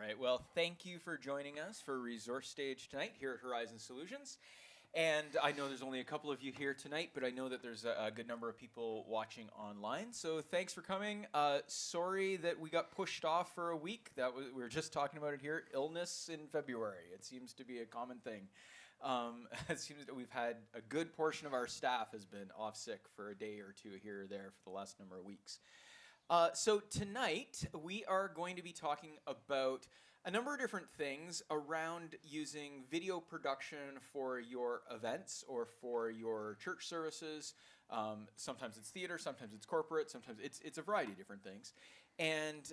right. Well, thank you for joining us for Resource Stage tonight here at Horizon Solutions. And I know there's only a couple of you here tonight, but I know that there's a good number of people watching online. So thanks for coming. Sorry that we got pushed off for a week. We were just talking about it here. Illness in February. It seems to be a common thing. It seems that we've had a good portion of our staff has been off sick for a day or two here or there for the last number of weeks. So tonight we are going to be talking about a number of different things around using video production for your events or for your church services. Sometimes it's theater, sometimes it's corporate, sometimes it's a variety of different things. And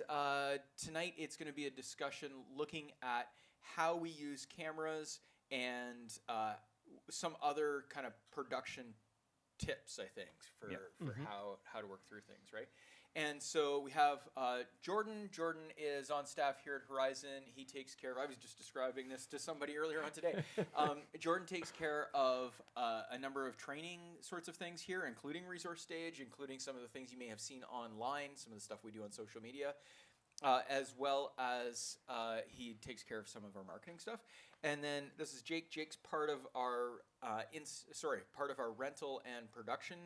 tonight it's going to be a discussion looking at how we use cameras and some other kind of production tips, I think, for how to work through things, right? And so we have Jordan. Jordan is on staff here at Horizon. He takes care of, I was just describing this to somebody earlier on today. Jordan takes care of a number of training sorts of things here, including Resource Stage, including some of the things you may have seen online, some of the stuff we do on social media, as well as he takes care of some of our marketing stuff. And then this is Jake. Jake's part of our part of our rental and production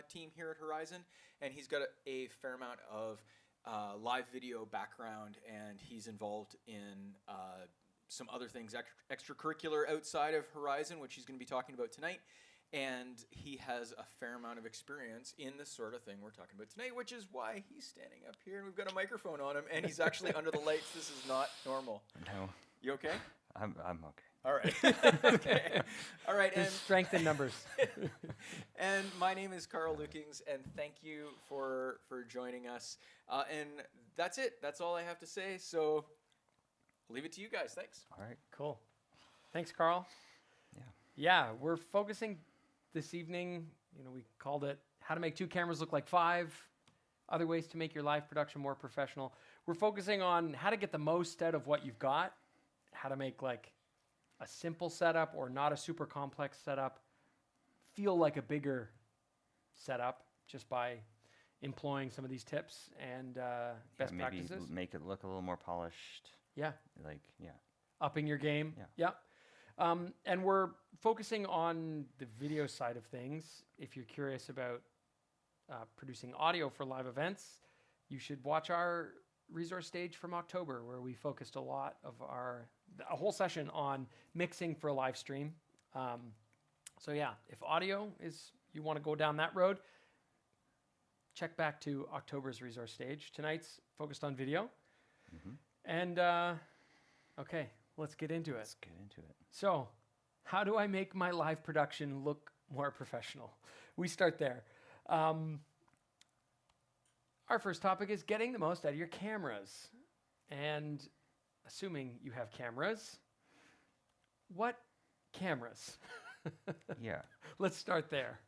team here at Horizon, and he's got a fair amount of live video background, and he's involved in some other things extracurricular outside of Horizon, which he's going to be talking about tonight. And he has a fair amount of experience in the sort of thing we're talking about tonight, which is why he's standing up here, and we've got a microphone on him, and he's actually under the lights. This is not normal. No. You okay? I'm okay. All right. Okay. All right. And strength in numbers. And my name is Carl Lukings, and thank you for joining us. And that's it. That's all I have to say. So I'll leave it to you guys. Thanks. All right. Cool. Thanks, Carl. Yeah, we're focusing this evening, we called it How to Make Two Cameras Look Like Five, Other Ways to Make Your Live Production More Professional. We're focusing on how to get the most out of what you've got, how to make like a simple setup or not a super complex setup feel like a bigger setup just by employing some of these tips and best practices. Maybe make it look a little more polished. Yeah. Yeah. Upping your game. Yeah. And we're focusing on the video side of things. If you're curious about producing audio for live events, you should watch our Resource Stage from October, where we focused a lot of a whole session on mixing for a live stream. So yeah, if audio is, you want to go down that road, check back to October's Resource Stage. Tonight's focused on video. And okay, let's get into it. So, how do I make my live production look more professional? We start there. Our first topic is getting the most out of your cameras. And assuming you have cameras, what cameras? Yeah. Let's start there.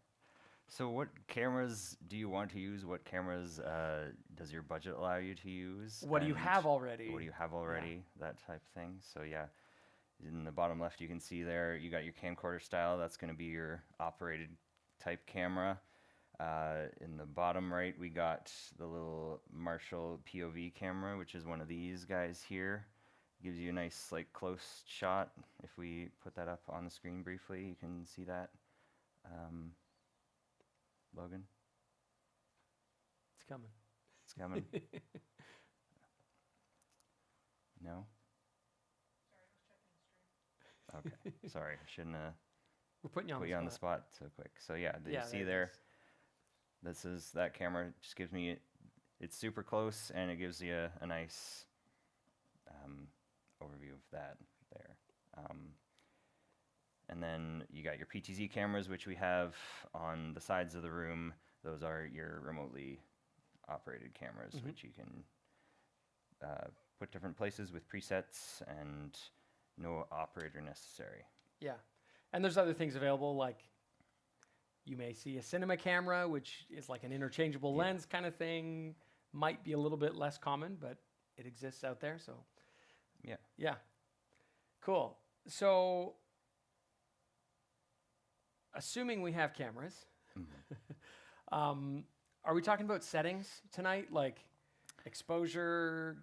So what cameras do you want to use? What cameras does your budget allow you to use? What do you have already? That type of thing. So yeah, in the bottom left you can see there, you got your camcorder style. That's going to be your operated type camera. In the bottom right, we got the little Marshall POV camera, which is one of these guys here. Gives you a nice close shot. If we put that up on the screen briefly, you can see that. Logan? It's coming. It's coming. No? Okay. Sorry. Shouldn't have We're putting you on the spot so quick. So yeah, you see there? That camera just gives me, it's super close, and it gives you a nice overview of that there. And then you got your PTZ cameras, which we have on the sides of the room. Those are your remotely operated cameras, which you can put different places with presets and no operator necessary. Yeah. And there's other things available, like you may see a cinema camera, which is like an interchangeable lens kind of thing. Might be a little bit less common, but it exists out there. So, yeah. Cool. So, assuming we have cameras, are we talking about settings tonight? Like exposure,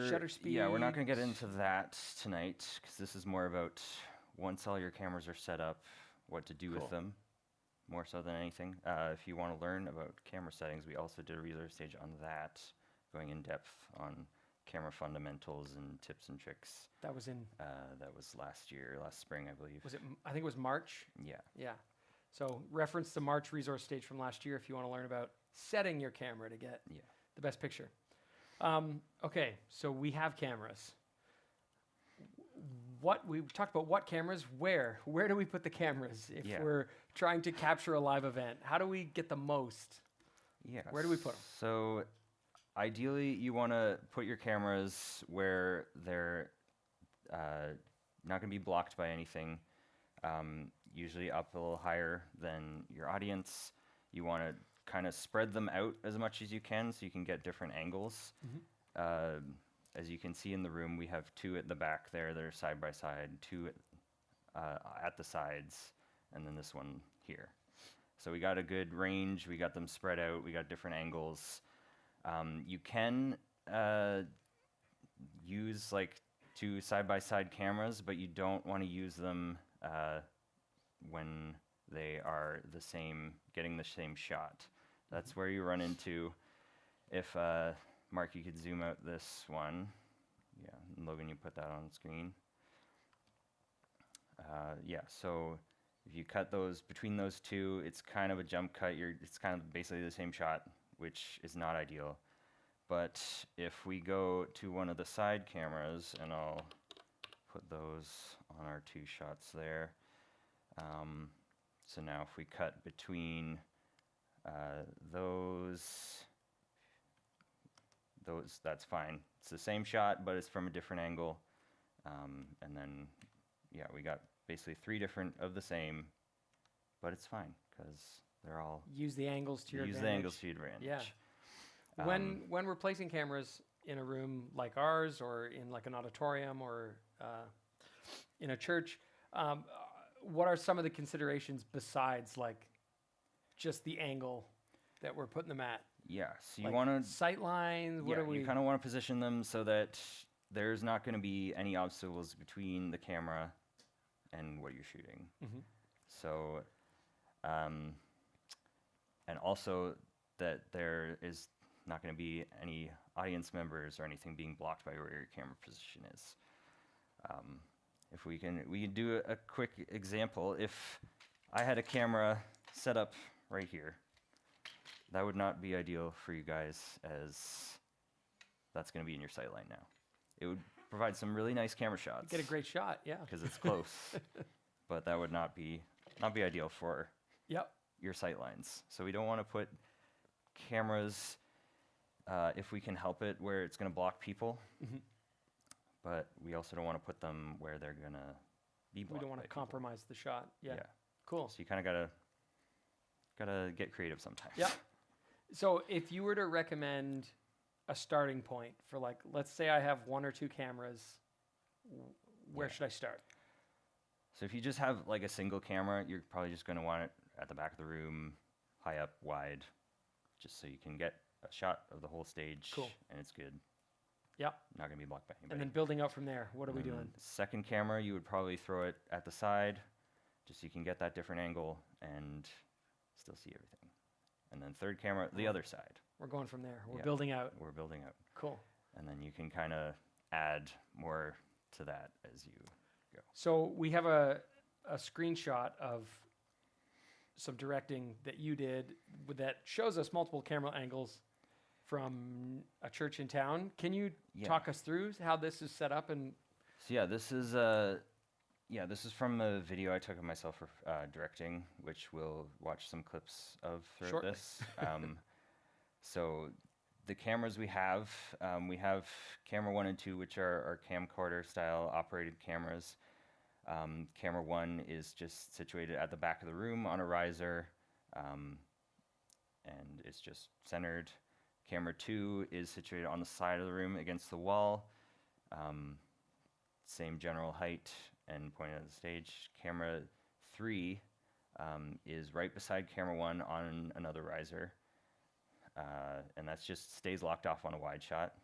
shutter speed? Yeah, we're not going to get into that tonight because this is more about once all your cameras are set up, what to do with them, more so than anything. If you want to learn about camera settings, we also did a resource stage on that, going in depth on camera fundamentals and tips and tricks. That was last year, last spring, I believe. Was it? I think it was March. Yeah. Yeah. So reference the March resource stage from last year if you want to learn about setting your camera to get the best picture. Okay, so we have cameras. We talked about what cameras, where do we put the cameras if we're trying to capture a live event? How do we get the most? Yeah. Where do we put them? So ideally, you want to put your cameras where they're not going to be blocked by anything. Usually up a little higher than your audience. You want to kind of spread them out as much as you can so you can get different angles. As you can see in the room, we have 2 at the back there that are side by side, 2 at the sides, and then this one here. So we got a good range, we got them spread out, we got different angles. You can use like 2 side-by-side cameras, but you don't want to use them when they are the same, getting the same shot. That's where you run into, if Mark, you could zoom out this one. Yeah, and Logan, you put that on screen. Yeah, so if you cut those, between those 2, it's kind of a jump cut. It's kind of basically the same shot, which is not ideal. But if we go to one of the side cameras, and I'll put those on our 2 shots there. So now if we cut between those, that's fine. It's the same shot, but it's from a different angle. And then, yeah, we got basically 3 different of the same, but it's fine because they're all... Use the angles to your advantage. Use the angles to your advantage. Yeah. When we're placing cameras in a room like ours or in like an auditorium or in a church, what are some of the considerations besides like just the angle that we're putting them at? Yeah, so you like want to... sight lines, what are we... you kind of want to position them so that there's not going to be any obstacles between the camera and what you're shooting. So, and also that there is not going to be any audience members or anything being blocked by where your camera position is. If we can do a quick example. If I had a camera set up right here, that would not be ideal for you guys, as that's going to be in your sight line now. It would provide some really nice camera shots. Get a great shot, yeah. Because it's close, but that would not be ideal for your sight lines. So we don't want to put cameras, if we can help it, where it's going to block people. But we also don't want to put them where they're going to be blocked. We don't want to compromise the shot. Yeah. Cool. So you kind of gotta get creative sometimes. Yeah. So if you were to recommend a starting point for, like, let's say I have 1 or 2 cameras, where should I start? So if you just have like a single camera, you're probably just going to want it at the back of the room, high up, wide, just so you can get a shot of the whole stage. Cool. And it's good. Yeah. Not going to be blocked by anybody. And then building up from there, what are we doing? Second camera, you would probably throw it at the side, just so you can get that different angle and still see everything. And then third camera, the other side. We're going from there. We're building out. We're building out. Cool. And then you can kind of add more to that as you go. So we have a screenshot of some directing that you did that shows us multiple camera angles from a church in town. Can you talk us through how this is set up? And so this is from a video I took of myself for directing, which we'll watch some clips of throughout this. So the cameras we have camera 1 and 2, which are our camcorder style operated cameras. Camera 1 is just situated at the back of the room on a riser, and it's just centered. Camera 2 is situated on the side of the room against the wall, same general height and pointed at the stage. Camera 3 is right beside camera 1 on another riser. and that's just stays locked off on a wide shot.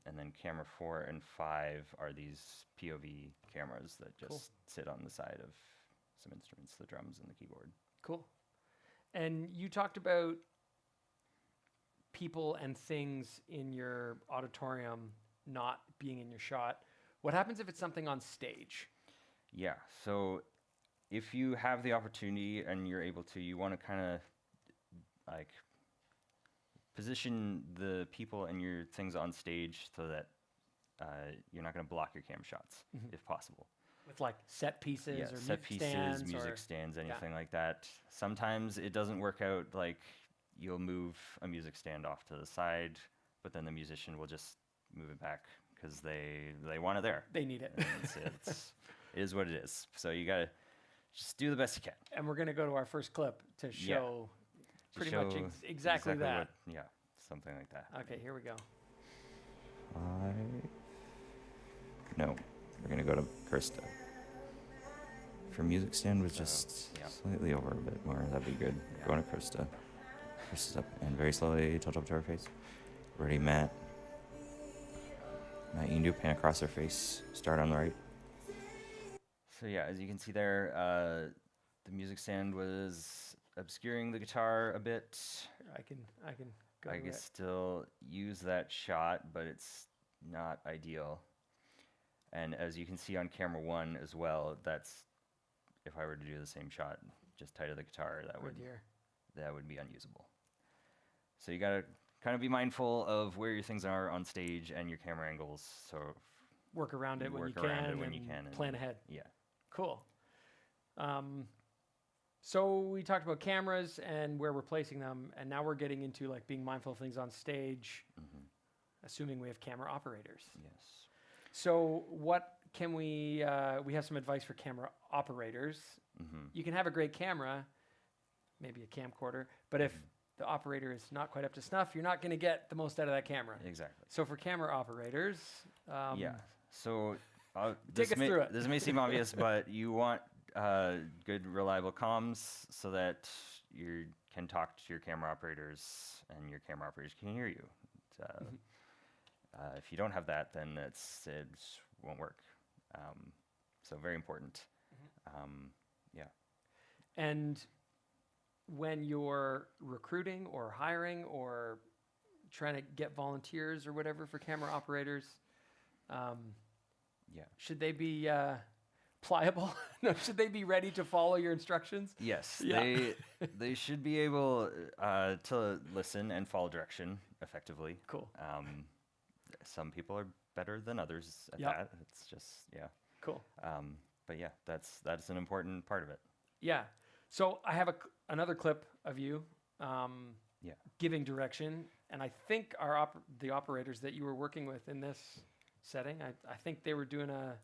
And then camera 4 and 5 are these POV cameras that just Cool. sit on the side of some instruments, the drums and the keyboard. Cool. And you talked about people and things in your auditorium not being in your shot. What happens if it's something on stage? Yeah, so if you have the opportunity and you're able to, you want to kind of like position the people and your things on stage so that you're not going to block your cam shots, if possible. With like set pieces Yeah, or set music pieces, stands music or stands, anything like that. Sometimes it doesn't work out, like you'll move a music stand off to the side, but then the musician will just move it back because they want it there. they need it. And it is what it is. So you got to just do the best you can. And we're going to go to our first clip to show To pretty much show exactly that. what- yeah, something like that. Okay, here we go. 5. No, we're gonna go to Krista. For music stand was just yeah. slightly over a bit more. That'd be good. Yeah. Going to Krista. Krista's up and very slowly tilt up to her face. Ready, Matt. Matt, you can do a pan across her face. Start on the right. So yeah, as you can see there, the music stand was obscuring the guitar a bit. I can go I to can it. still use that shot, but it's not ideal. And as you can see on camera 1 as well, that's, if I were to do the same shot, just tight to the guitar, Right here. that would be unusable. So you gotta kind of be mindful of where your things are on stage and your camera angles. So Work around it when you work around can. it when you and can and- Plan ahead. yeah, Cool. So we talked about cameras and where we're placing them, and now we're getting into like being mindful of things on stage, assuming we have camera operators. yes. So what can we have some advice for camera operators. You can have a great camera, maybe a camcorder, but if the operator is not quite up to snuff, you're not going to get the most out of that camera. Exactly. So for camera operators, Yeah. So Take us through it. This may seem obvious, but you want good, reliable comms so that you can talk to your camera operators and your camera operators can hear you. If you don't have that, then it won't work. So very important. Yeah. And when you're recruiting or hiring or trying to get volunteers or whatever for camera operators, Yeah. should they be pliable? No, should they be ready to follow your instructions? Yes, Yeah. they should be able to listen and follow direction effectively. Cool. Some people are better than others at Yep. that. It's just Cool. But yeah, that's an important part of it. Yeah. So I have another clip of you Yeah. giving direction, and I think the operators that you were working with in this setting, I think they were doing a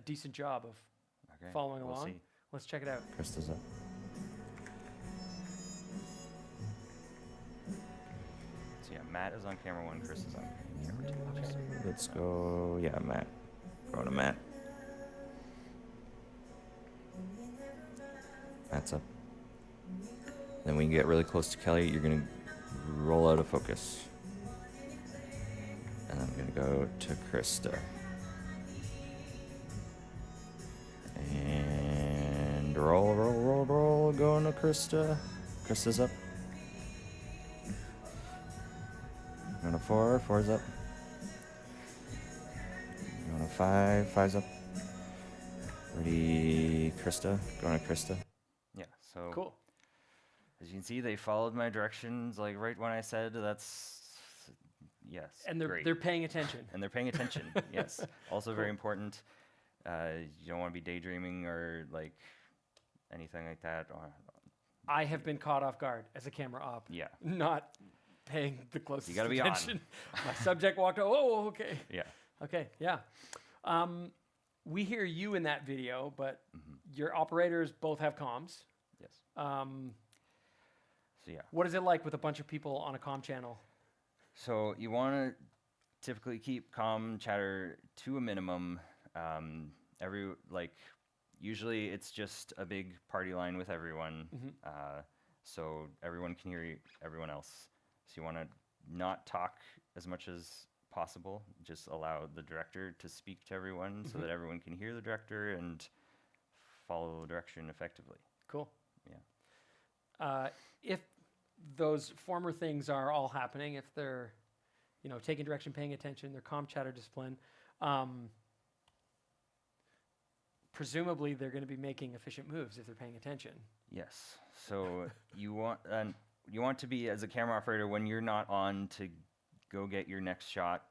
decent job of Okay. following we'll along. See. Let's check it out. Krista's up. So yeah, Matt is on camera 1, Chris is on camera 2. Okay. Let's go. Yeah, Matt. Go to Matt. Matt's up. Then when you get really close to Kelly, you're gonna roll out of focus. And I'm gonna go to Krista. And roll, going to Krista. Krista's up. Going to 4, 4's up. Going to 5, 5's up. Ready, Krista. Going to Krista. Yeah, so Cool. as you can see, they followed my directions like right when I said that's yes. And they're great. paying attention. And they're paying attention. Yes. Also very Cool. important. You don't want to be daydreaming or like anything like that. I have been caught off guard as a camera op. Yeah. Not paying the closest gotta be on. attention. My subject walked out. Oh, okay. Yeah. Okay, yeah. We hear you in that video, but your operators both have comms. Yes. So yeah. What is it like with a bunch of people on a comm channel? So you want to typically keep comm chatter to a minimum. Usually it's just a big party line with everyone, so everyone can hear everyone else. So you want to not talk as much as possible. Just allow the director to speak to everyone so that everyone can hear the director and follow direction effectively. Cool. Yeah. If those former things are all happening, if they're, taking direction, paying attention, they're calm, chatter, discipline, presumably they're going to be making efficient moves if they're paying attention. Yes. So you want to be, as a camera operator, when you're not on, to go get your next shot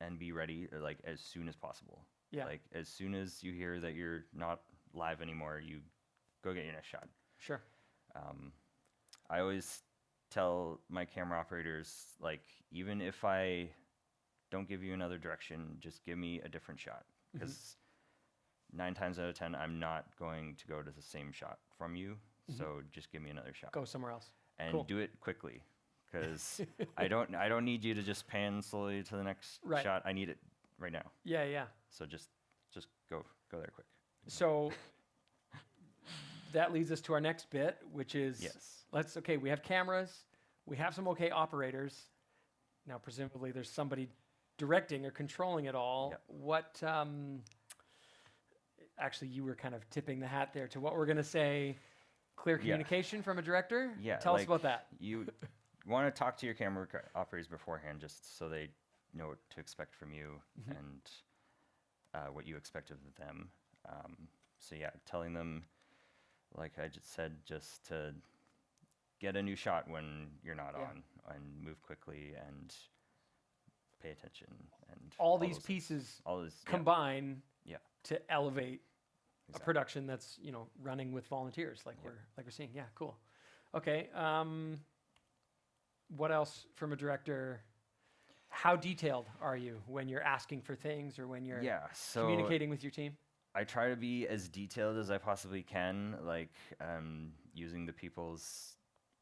and be ready like as soon as possible. Yeah. Like as soon as you hear that you're not live anymore, you go get your next shot. Sure. I always tell my camera operators, like, even if I don't give you another direction, just give me a different shot, because 9 times out of 10 I'm not going to go to the same shot from you. So just give me another shot. Go somewhere else. And Cool. do it quickly, because I don't need you to just pan slowly to the next Right. shot. I need it right now. Yeah. So just go there quick. So that leads us to our next bit, which is Yes. we have cameras, we have some okay operators. Now, presumably there's somebody directing or controlling it all. Yep. What, actually you were kind of tipping the hat there to what we're going to say, clear communication from a director? Yeah. Tell us about that. You want to talk to your camera operators beforehand, just so they know what to expect from you and what you expect of them. So yeah, telling them, like I just said, just to get a new shot when you're not on, and move quickly and pay attention, and all these those things. pieces All this combine Yeah. to elevate a Exactly. production that's running with volunteers, like we're seeing. Yeah, cool. Okay. What else from a director? How detailed are you when you're asking for things or when you're So communicating with your team? I try to be as detailed as I possibly can, like using the people's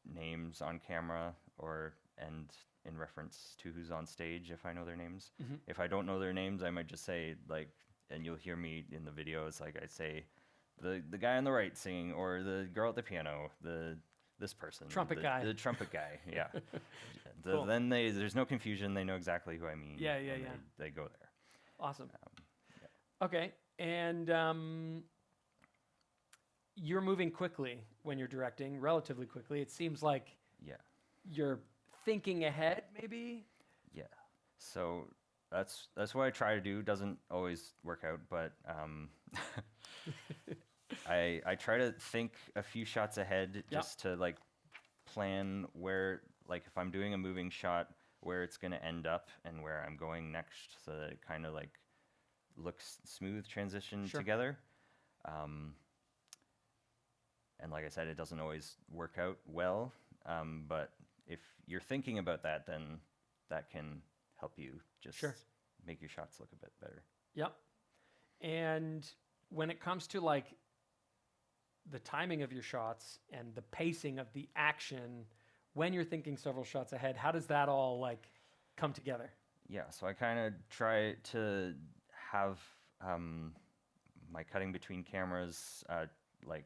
names on camera and in reference to who's on stage if I know their names. If I don't know their names, I might just say, like, and you'll hear me in the videos, like I say the guy on the right singing, or the girl at the piano, this person, Trumpet guy. the trumpet guy. Yeah. Cool. Then there's no confusion. They know exactly who I mean. Yeah. and They go there. Awesome. Okay. And you're moving quickly when you're directing, relatively quickly. It seems like Yeah. you're thinking ahead, maybe? Yeah. So that's what I try to do. Doesn't always work out, but I try to think a few shots ahead, just to like plan where, like if I'm doing a moving shot, where it's going to end up and where I'm going next, so that it kind of like looks smooth transition together. And like I said, it doesn't always work out well, but if you're thinking about that, then that can help you just make your shots look a bit better. Yep. And when it comes to like the timing of your shots and the pacing of the action, when you're thinking several shots ahead, how does that all like come together? Yeah, so I kind of try to have my cutting between cameras like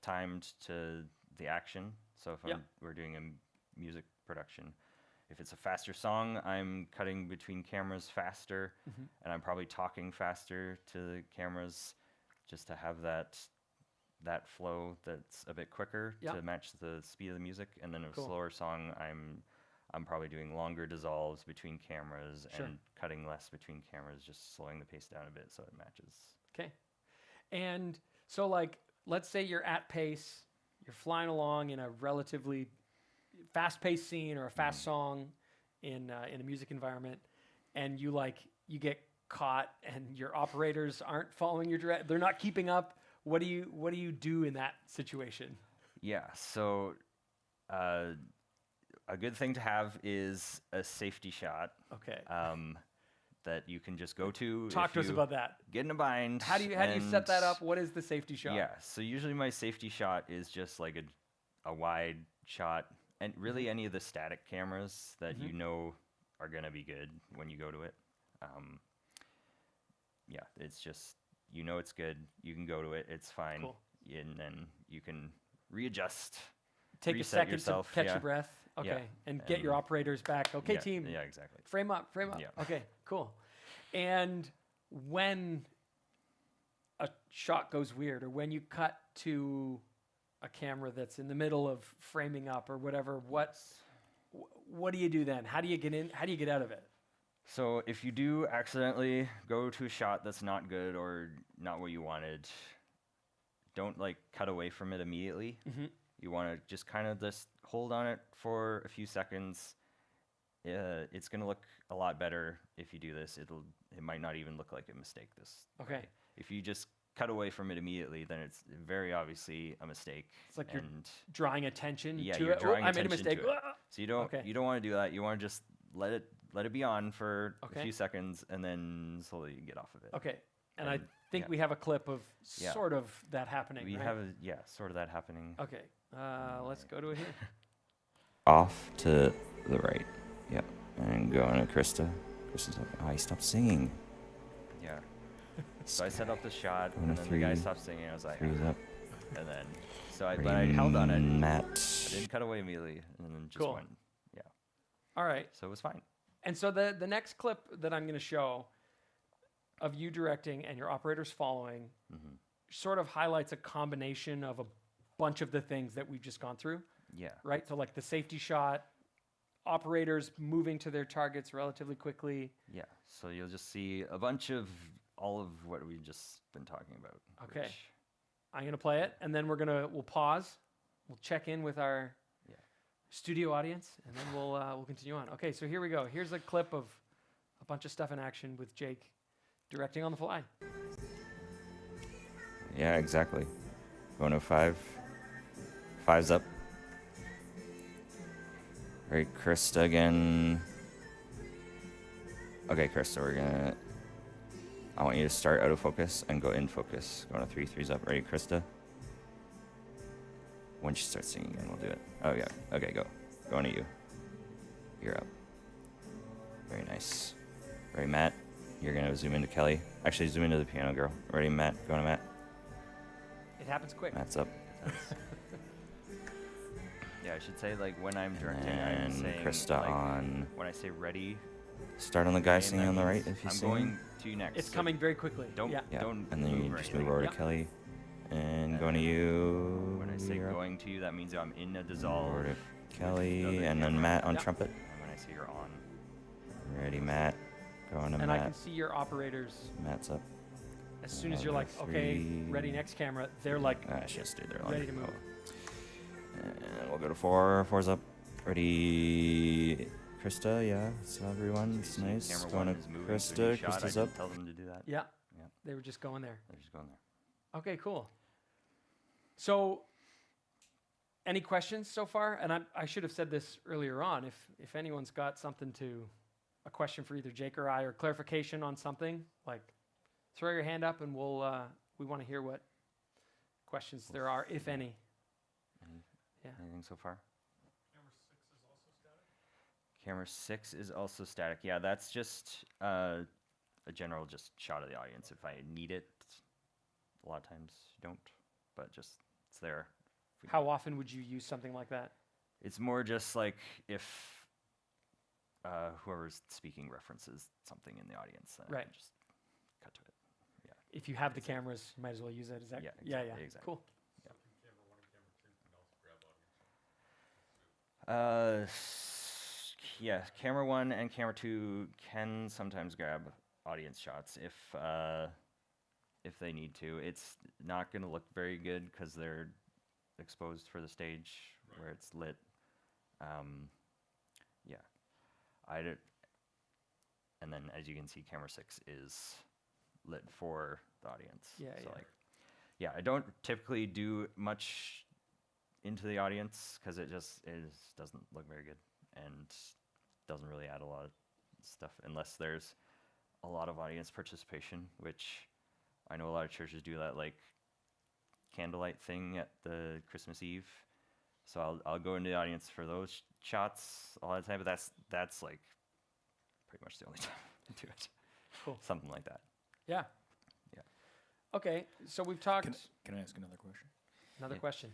timed to the action. So if we're doing a music production, if it's a faster song, I'm cutting between cameras faster, and I'm probably talking faster to the cameras, just to have that flow that's a bit quicker to match the speed of the music. And then a slower song, I'm probably doing longer dissolves between cameras and cutting less between cameras, just slowing the pace down a bit so it matches. Okay. And so like, let's say you're at pace, you're flying along in a relatively fast-paced scene or a fast song in a music environment, and you get caught and your operators aren't following your they're not keeping up. What do you do in that situation? Yeah, so a good thing to have is a safety shot. Okay. That you can just go to. Talk to us about that. Get in a bind. How do you set that up? What is the safety shot? Yeah, so usually my safety shot is just like a wide shot, and really any of the static cameras that you know are gonna be good when you go to it. Yeah, it's just, you know it's good. You can go to it. It's fine. Cool. And then you can readjust. Take a reset second yourself, to catch your breath. Okay. Yeah. And get your operators back. Okay, yeah, team. Yeah, exactly. Frame up. Yeah. Okay, cool. And when a shot goes weird, or when you cut to a camera that's in the middle of framing up or whatever, what do you do then? How do you get in? How do you get out of it? So if you do accidentally go to a shot that's not good or not what you wanted, don't like cut away from it immediately. You want to just kind of just hold on it for a few seconds. It's going to look a lot better if you do this. It might not even look like a mistake this Okay. way. If you just cut away from it immediately, then it's very obviously a mistake. It's like you're drawing attention to you're it. drawing I made a attention mistake. to it. So you don't want to do that. You want to just let it be on for a few seconds and then slowly get off of it. Okay. And I think we have a clip of Yeah. sort of that happening. We right? have sort of that happening. Okay. Let's go to it here. Off to the right. Yep. And going to Krista. Krista's like, oh, he stopped singing. Yeah. So I set up the shot, and then the guy stopped singing. I was like, up. And then, but I held on it. Matt. I didn't cut away immediately, and then just went. Yeah. All right. So it was fine. And so the next clip that I'm going to show of you directing and your operators following sort of highlights a combination of a bunch of the things that we've just gone through. Yeah. Right? So like the safety shot, operators moving to their targets relatively quickly. Yeah. So you'll just see a bunch of all of what we've just been talking about. Okay. I'm going to play it, and then we'll pause. We'll check in with our studio audience, and then we'll continue on. Okay, so here we go. Here's a clip of a bunch of stuff in action with Jake directing on the fly. Yeah, exactly. 105. Five's up. Right, Krista again. Okay, Krista, I want you to start out of focus and go in focus. Going to 3, 3's up. Ready, Krista? When she starts singing again, we'll do it. Oh, yeah. Okay, go. Going to you. You're up. Very nice. Ready, Matt? You're going to zoom into Kelly. Actually, zoom into the piano girl. Ready, Matt? Going to Matt. It happens quick. Matt's up. Yeah, I should say, like, when I'm directing, I'm saying, Krista like, on. when I say ready, Start on the guy and singing that on the right means if he's I'm singing. going to you next. It's so coming very quickly. Don't, Yeah. Yeah. don't And then you move or just anything. move over Yep. to Kelly. And And going to you. When I say you're up. going to you, that means I'm in a dissolve. Over to Kelly. the And then camera. Matt on Yep. trumpet. And when I say you're on, Ready, Matt. Going to And I Matt. can see your operators. Matt's up. As soon as you're like, okay, ready, next camera, they're like, I should have stayed there ready longer. to move. And we'll go to 4. 4's up. Ready, Krista. Yeah, that's everyone. It's see nice. camera Going one to is moving, so new Krista. shot, I Krista's didn't up. tell them to do that. Yeah. Yeah. They were just going there. They're just going there. Okay, cool. So, any questions so far? And I should have said this earlier on. If anyone's got a question for either Jake or I, or clarification on something, like throw your hand up, and we want to hear what questions there are, if any. Anything so far? Camera 6 is also static. Yeah, that's just a general just shot of the audience. If I need it, a lot of times you don't, but just it's there. How often would you use something like that? It's more just like if whoever's speaking references something in the audience, then I Right. can just cut to it. If you have the cameras, you might as well use it. Is that? Yeah, yeah. exactly. Cool. Yeah, camera 1 and camera 2 can sometimes grab audience shots if they need to. It's not going to look very good because they're exposed for the stage where it's lit. Yeah, and then as you can see, camera 6 is lit for the audience. Yeah, so yeah. like, yeah, I don't typically do much into the audience because it just doesn't look very good and doesn't really add a lot of stuff unless there's a lot of audience participation, which I know a lot of churches do that like candlelight thing at the Christmas Eve. So I'll go into the audience for those shots a lot of the time, but that's like pretty much the only time I do it. Cool. Something like that. Yeah. Yeah. Okay, so we've talked. Can I ask another question? Another Yeah. question.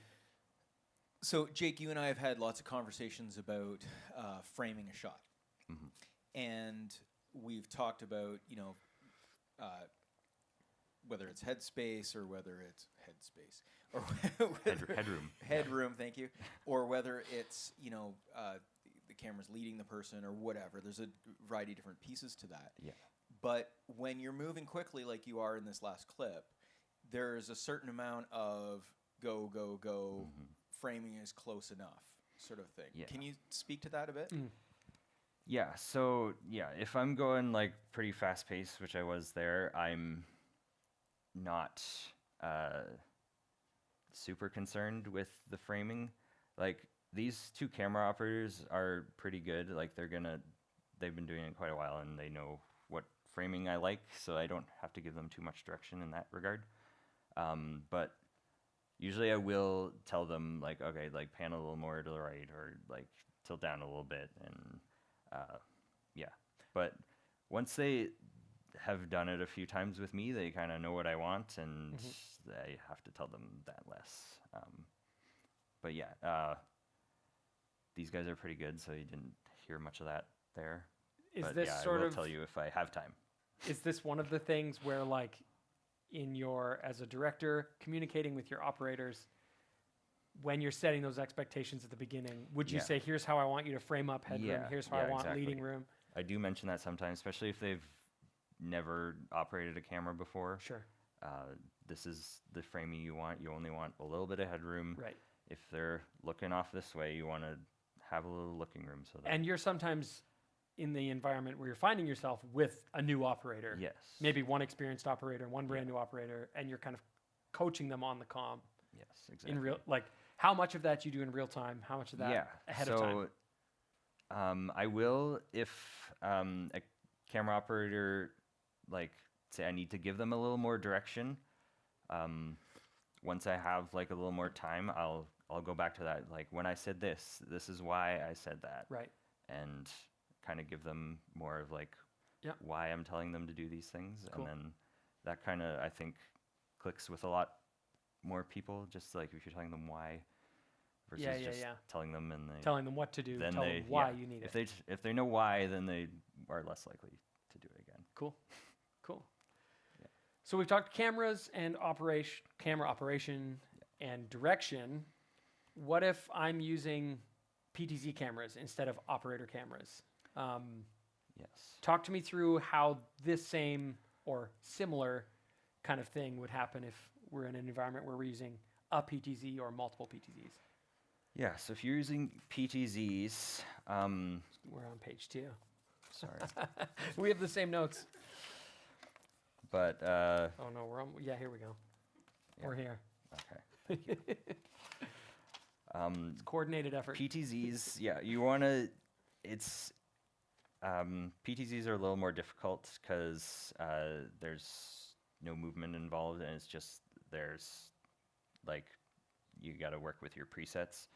So, Jake, you and I have had lots of conversations about framing a shot. And we've talked about, whether it's headspace or whether it's headspace or headroom, thank you, or whether it's, the camera's leading the person or whatever. There's a variety of different pieces to that. Yeah. But when you're moving quickly like you are in this last clip, there's a certain amount of go, go, go, framing is close enough sort of thing. Yeah. Can you speak to that a bit? Yeah, so yeah, if I'm going like pretty fast paced, which I was there, I'm not super concerned with the framing. Like these two camera operators are pretty good. Like they've been doing it quite a while and they know what framing I like, so I don't have to give them too much direction in that regard. But usually I will tell them like, okay, like pan a little more to the right or like tilt down a little bit and yeah. But once they have done it a few times with me, they kind of know what I want and I have to tell them that less. But yeah, these guys are pretty good, so you didn't hear much of that there. Is but this yeah, sort I will of tell you if I have time. Is this one of the things where, like, as a director, communicating with your operators, when you're setting those expectations at the beginning, would you say, here's how I want you to frame up headroom, here's how I want leading room? I do mention that sometimes, especially if they've never operated a camera before. Sure. This is the framing you want. You only want a little bit of headroom. Right. If they're looking off this way, you want to have a little looking room. So that and you're sometimes in the environment where you're finding yourself with a new operator. Yes. Maybe one experienced operator and one brand new operator, and you're kind of coaching them on the comm. Yes, exactly. In real, like, how much of that you do in real time? How much of that ahead of time? I will if a camera operator, like, say I need to give them a little more direction. Once I have like a little more time, I'll go back to that. Like when I said this is why I said that. Right. And kind of give them more of like why I'm telling them to do these things. Cool. And then that kind of, I think, clicks with a lot more people, just like if you're telling them why versus just telling them telling them what to do, tell them why you need it. If they know why, then they are less likely to do it again. Cool. Yeah. So we've talked cameras and camera operation and direction. What if I'm using PTZ cameras instead of operator cameras? Yes. Talk to me through how this same or similar kind of thing would happen if we're in an environment where we're using a PTZ or multiple PTZs. Yeah, so if you're using PTZs... we're on page 2. Sorry. We have the same notes. But... oh, no, we're on... Yeah, here we go. Yeah. We're here. Okay. It's coordinated effort. PTZs, you want to... It's... PTZs are a little more difficult because there's no movement involved, and it's just there's like you got to work with your presets.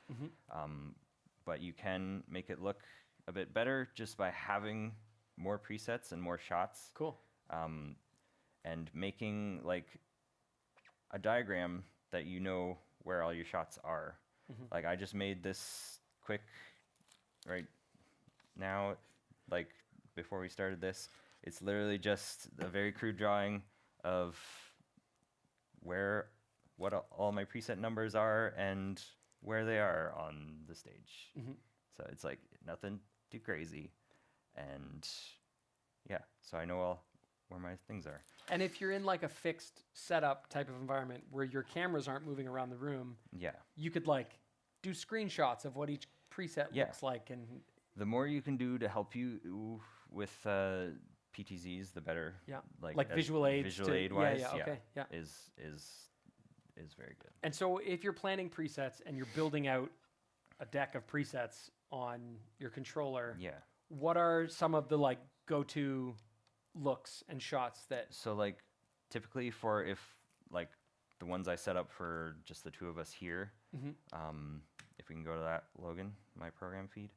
But you can make it look a bit better just by having more presets and more shots. Cool. And making like a diagram that you know where all your shots are. Like I just made this quick right now. Like before we started this, it's literally just a very crude drawing of what all my preset numbers are and where they are on the stage. So it's like nothing too crazy, and so I know where my things are. And if you're in like a fixed setup type of environment where your cameras aren't moving around the room, you could like do screenshots of what each preset looks like. And the more you can do to help you with PTZs, the better. Yeah, like visual aids. Visual aid wise, is very good. And so if you're planning presets and you're building out a deck of presets on your controller, what are some of the like go-to looks and shots that? So like typically for if like the ones I set up for just the two of us here, if we can go to that, Logan, my program feed.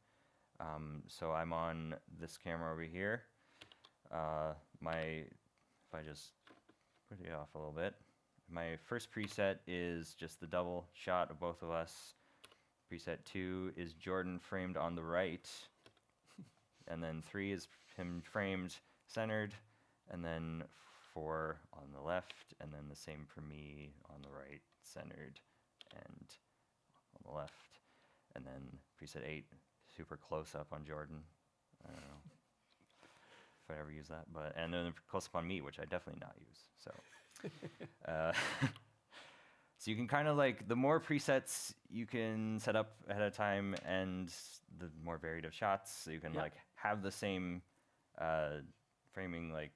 So I'm on this camera over here. If I just put it off a little bit, my first preset is just the double shot of both of us Preset 2 is Jordan framed on the right. And then 3 is him framed, centered. And then 4 on the left. And then the same for me on the right, centered, and on the left. And then preset 8, super close up on Jordan. I don't know if I ever use that, but and then close up on me, which I definitely not use. So, so you can kind of like the more presets you can set up ahead of time, and the more varied of shots, so you can like have the same framing, like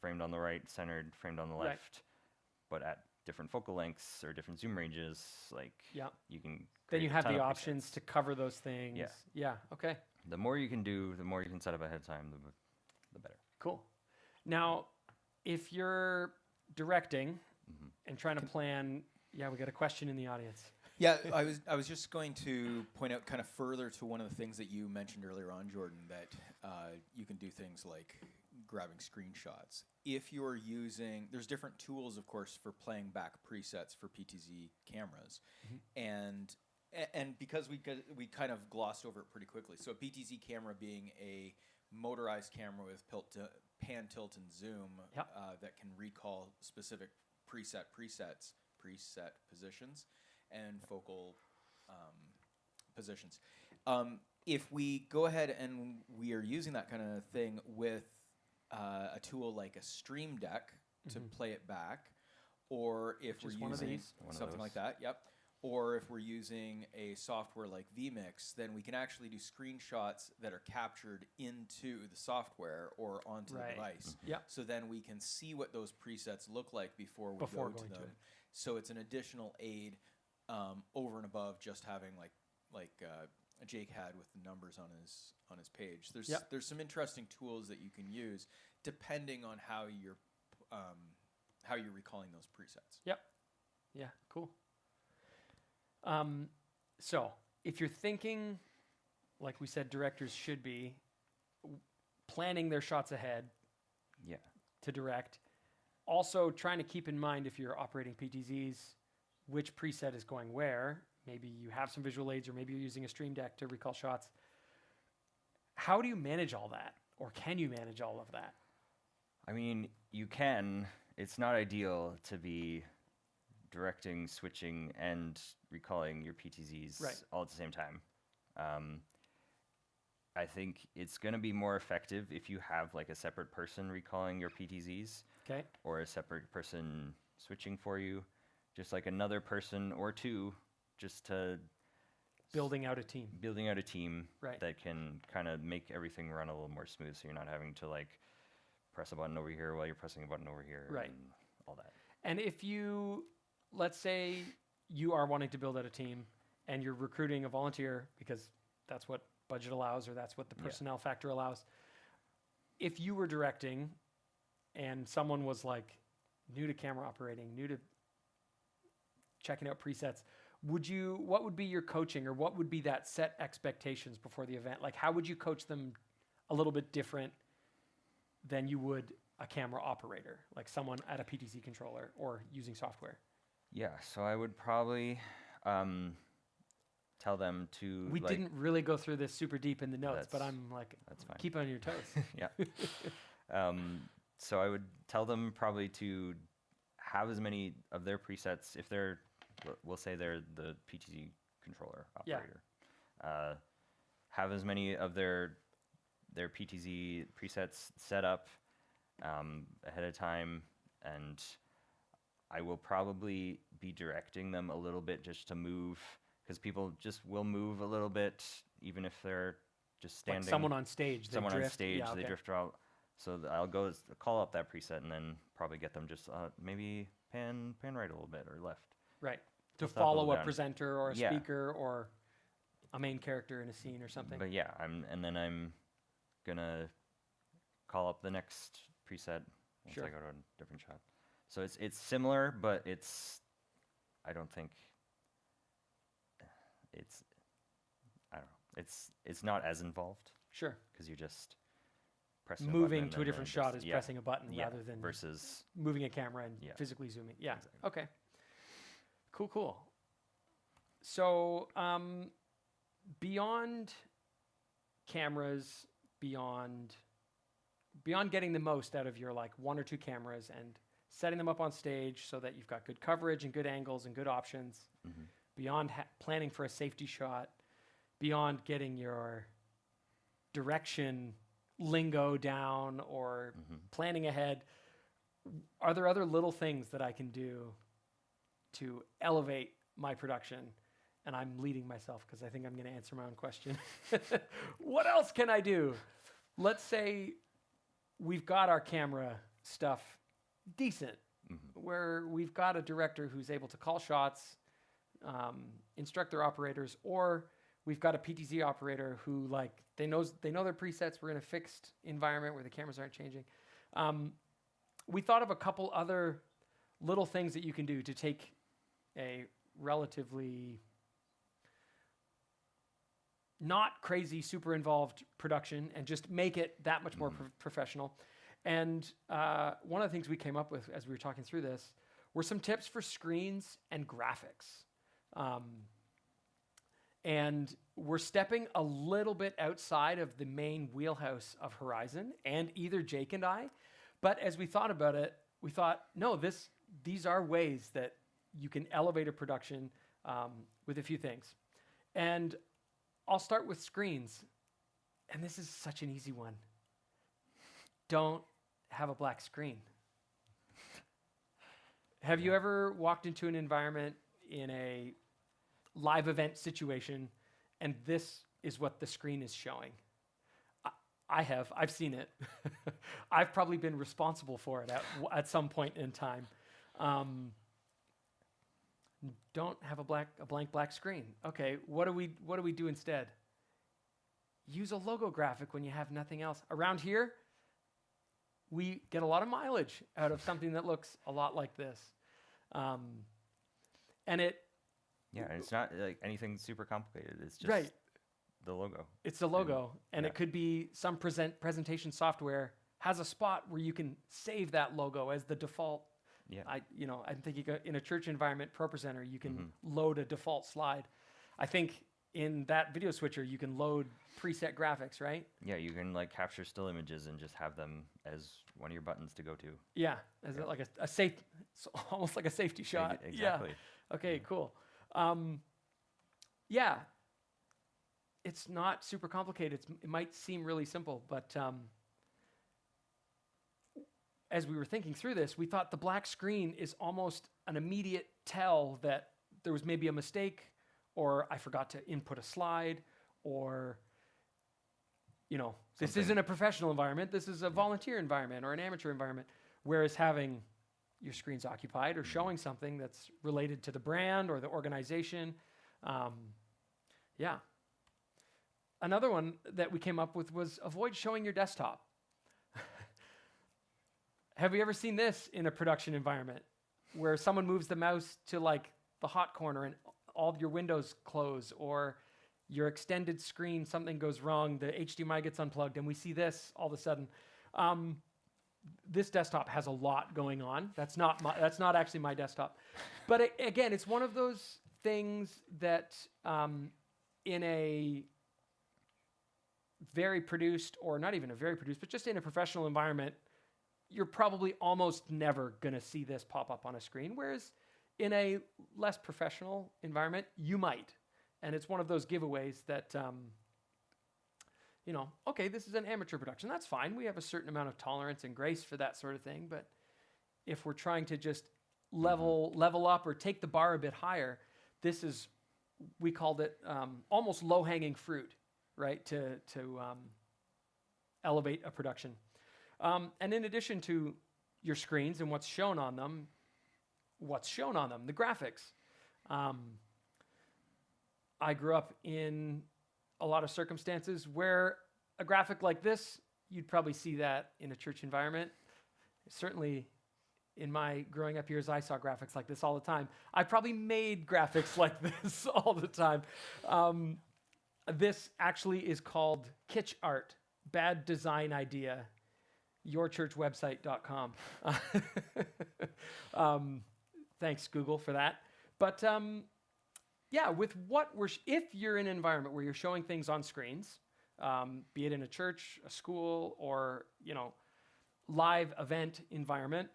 framed on the right, centered, framed on the left, but at different focal lengths or different zoom ranges. Like you can. Then you create a have ton the of options presets. to cover those things. Yeah. Yeah. Okay. The more you can do, the more you can set up ahead of time, the better. Cool. Now, if you're directing and trying to plan, we got a question in the audience. Yeah, I was just going to point out kind of further to one of the things that you mentioned earlier on, Jordan, that you can do things like grabbing screenshots. If you're using, there's different tools, of course, for playing back presets for PTZ cameras, and because we kind of glossed over it pretty quickly. So a PTZ camera being a motorized camera with pan, tilt, and zoom that can recall specific preset positions and focal positions. If we go ahead and we are using that kind of thing with a tool like a Stream Deck to play it back, or if we're using something like that, or if we're using a software like vMix, then we can actually do screenshots that are captured into the software or onto the device. So then we can see what those presets look like before we go to them. So it's an additional aid over and above just having like Jake had with the numbers on his page. There's some interesting tools that you can use depending on how you're recalling those presets. Yep. Yeah. Cool. So if you're thinking, like we said, directors should be planning their shots ahead to direct. Also trying to keep in mind, if you're operating PTZs, which preset is going where. Maybe you have some visual aids, or maybe you're using a Stream Deck to recall shots. How do you manage all that? Or can you manage all of that? I mean, you can. It's not ideal to be directing, switching, and recalling your PTZs all at the same time. I think it's going to be more effective if you have like a separate person recalling your PTZs, or a separate person switching for you, just like another person or two, just to building out a team that can kind of make everything run a little more smooth, so you're not having to like press a button over here while you're pressing a button over here and all that. And if you, let's say you are wanting to build out a team and you're recruiting a volunteer because that's what budget allows, or that's what the personnel factor allows. If you were directing and someone was like new to camera operating, new to checking out presets, what would be your coaching, or what would be that set expectations before the event? Like, how would you coach them a little bit different than you would a camera operator, like someone at a PTZ controller or using software? Yeah, so I would probably tell them to. We didn't really go through this super deep in the notes, but I'm like, that's fine. Keep on your toes. Yeah. So I would tell them probably to have as many of their presets, if they're, we'll say they're the PTZ controller operator, have as many of their PTZ presets set up ahead of time, and I will probably be directing them a little bit just to move, because people just will move a little bit, even if they're just standing. Like someone on stage, they drift. They drift out. So I'll go call up that preset and then probably get them just maybe pan right a little bit, or left. Right. To follow a presenter or a speaker or a main character in a scene or something. But I'm gonna call up the next preset once I go to a different shot. So it's similar, but I don't think it's not as involved. Sure. Because you just press moving to a different shot is pressing a button rather than versus moving a camera and physically zooming. Yeah. Exactly. Okay. Cool. So beyond cameras, beyond getting the most out of your like 1 or 2 cameras and setting them up on stage so that you've got good coverage and good angles and good options, beyond planning for a safety shot, beyond getting your direction lingo down or planning ahead, are there other little things that I can do to elevate my production? And I'm leading myself because I think I'm going to answer my own question. What else can I do? Let's say we've got our camera stuff decent, where we've got a director who's able to call shots, instruct their operators, or we've got a PTZ operator who like they know their presets. We're in a fixed environment where the cameras aren't changing. We thought of a couple other little things that you can do to take a relatively not crazy, super involved production and just make it that much more professional. And one of the things we came up with as we were talking through this were some tips for screens and graphics. And we're stepping a little bit outside of the main wheelhouse of Horizon and either Jake and I. But as we thought about it, we thought, no, these are ways that you can elevate a production with a few things. And I'll start with screens. And this is such an easy one. Don't have a black screen. Have you ever walked into an environment in a live event situation and this is what the screen is showing? I have. I've seen it. I've probably been responsible for it at some point in time. Don't have a blank black screen. Okay, what do we do instead? Use a logo graphic when you have nothing else. Around here, we get a lot of mileage out of something that looks a lot like this. And it's not like anything super complicated. It's just right. The logo. It's the logo, and it could be some presentation software has a spot where you can save that logo as the default. Yeah. I'm thinking in a church environment, ProPresenter, you can load a default slide. I think in that video switcher, you can load preset graphics, right? Yeah, you can like capture still images and just have them as one of your buttons to go to. Yeah, as like a safe, it's almost like a safety shot. Exactly. Yeah. Okay, cool. Yeah, it's not super complicated. It might seem really simple, but as we were thinking through this, we thought the black screen is almost an immediate tell that there was maybe a mistake, or I forgot to input a slide, or, this isn't a professional environment. This is a volunteer environment or an amateur environment. Whereas having your screens occupied or showing something that's related to the brand or the organization. Another one that we came up with was avoid showing your desktop. Have you ever seen this in a production environment where someone moves the mouse to like the hot corner and all of your windows close, or your extended screen, something goes wrong, the HDMI gets unplugged, and we see this all of a sudden. This desktop has a lot going on. That's not actually my desktop. But again, it's one of those things that in a very produced, or not even a very produced, but just in a professional environment, you're probably almost never going to see this pop up on a screen, whereas in a less professional environment, you might. And it's one of those giveaways that, okay, this is an amateur production. That's fine. We have a certain amount of tolerance and grace for that sort of thing. But if we're trying to just level up or take the bar a bit higher, this is, we called it almost low-hanging fruit, right, to elevate a production. And in addition to your screens and what's shown on them, the graphics. I grew up in a lot of circumstances where a graphic like this, you'd probably see that in a church environment. Certainly in my growing up years, I saw graphics like this all the time. I probably made graphics like this all the time. This actually is called kitsch art, bad design idea, yourchurchwebsite.com. Thanks, Google, for that. But yeah, with what if you're in an environment where you're showing things on screens, be it in a church, a school, or live event environment,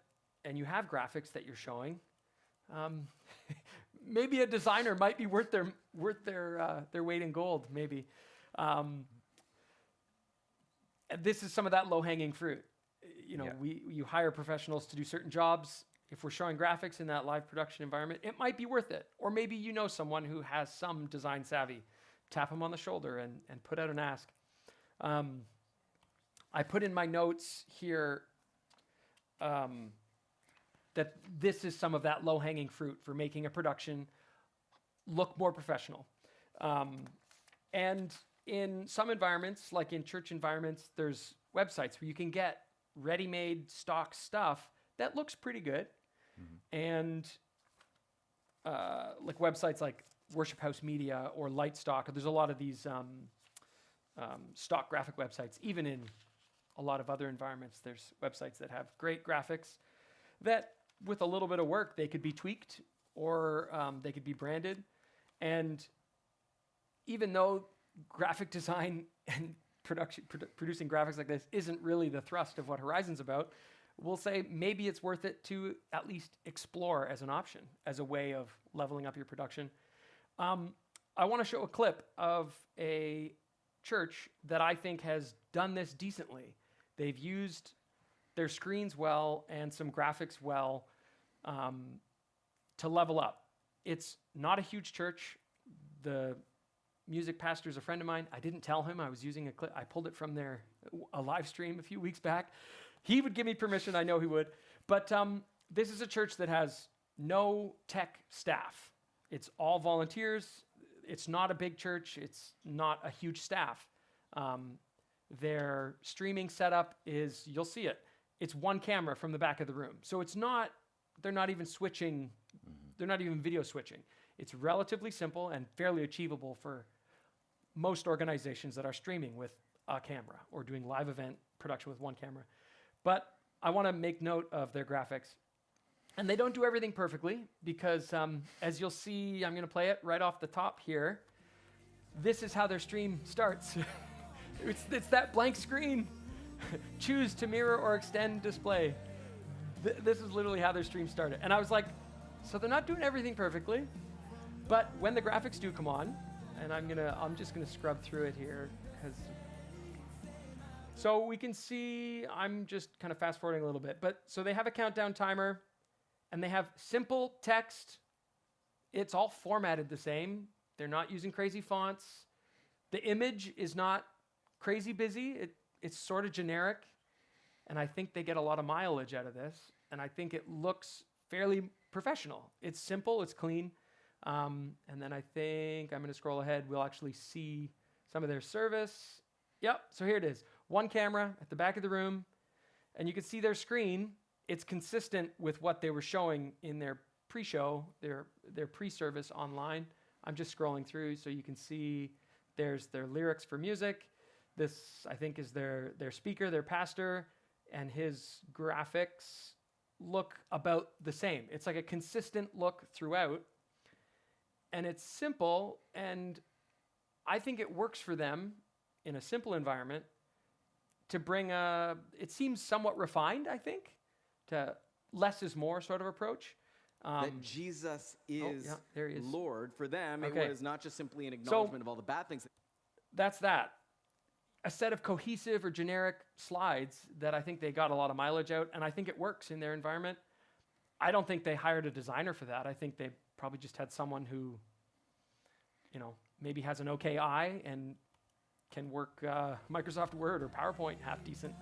and you have graphics that you're showing, maybe a designer might be worth their weight in gold. Maybe this is some of that low-hanging fruit. You hire professionals to do certain jobs. If we're showing graphics in that live production environment, it might be worth it. Or maybe you know someone who has some design savvy. Tap them on the shoulder and put out an ask. I put in my notes here that this is some of that low-hanging fruit for making a production look more professional. And in some environments, like in church environments, there's websites where you can get ready-made stock stuff that looks pretty good. And like websites like Worship House Media or Lightstock, there's a lot of these stock graphic websites. Even in a lot of other environments, there's websites that have great graphics that with a little bit of work, they could be tweaked or they could be branded. And even though graphic design and producing graphics like this isn't really the thrust of what Horizon's about, we'll say maybe it's worth it to at least explore as an option, as a way of leveling up your production. I want to show a clip of a church that I think has done this decently. They've used their screens well and some graphics well to level up. It's not a huge church. The music pastor is a friend of mine. I didn't tell him I was using a clip. I pulled it from a live stream a few weeks back. He would give me permission. I know he would. But this is a church that has no tech staff. It's all volunteers. It's not a big church. It's not a huge staff. Their streaming setup is, you'll see it, it's one camera from the back of the room. So they're not even switching, they're not even video switching. It's relatively simple and fairly achievable for most organizations that are streaming with a camera or doing live event production with one camera. But I want to make note of their graphics. And they don't do everything perfectly because, as you'll see, I'm going to play it right off the top here. This is how their stream starts. It's that blank screen. Choose to mirror or extend display. This is literally how their stream started. And I was like, so they're not doing everything perfectly. But when the graphics do come on, and I'm just gonna scrub through it here, so we can see, I'm just kind of fast forwarding a little bit, but so they have a countdown timer and they have simple text. It's all formatted the same. They're not using crazy fonts. The image is not crazy busy. It's sort of generic. And I think they get a lot of mileage out of this. And I think it looks fairly professional. It's simple, it's clean. And then I think I'm going to scroll ahead. We'll actually see some of their service. Yep, so here it is. One camera at the back of the room. And you can see their screen. It's consistent with what they were showing in their pre-show, their pre-service online. I'm just scrolling through so you can see there's their lyrics for music. This, I think, is their speaker, their pastor, and his graphics look about the same. It's like a consistent look throughout. And it's simple, and I think it works for them in a simple environment to bring it seems somewhat refined, I think, to less is more sort of approach. That Jesus is there he is. Lord. For them, Okay. it was not just simply an acknowledgement of all the bad things. That's that. A set of cohesive or generic slides that I think they got a lot of mileage out, and I think it works in their environment. I don't think they hired a designer for that. I think they probably just had someone who, maybe has an okay eye and can work Microsoft Word or PowerPoint half decent.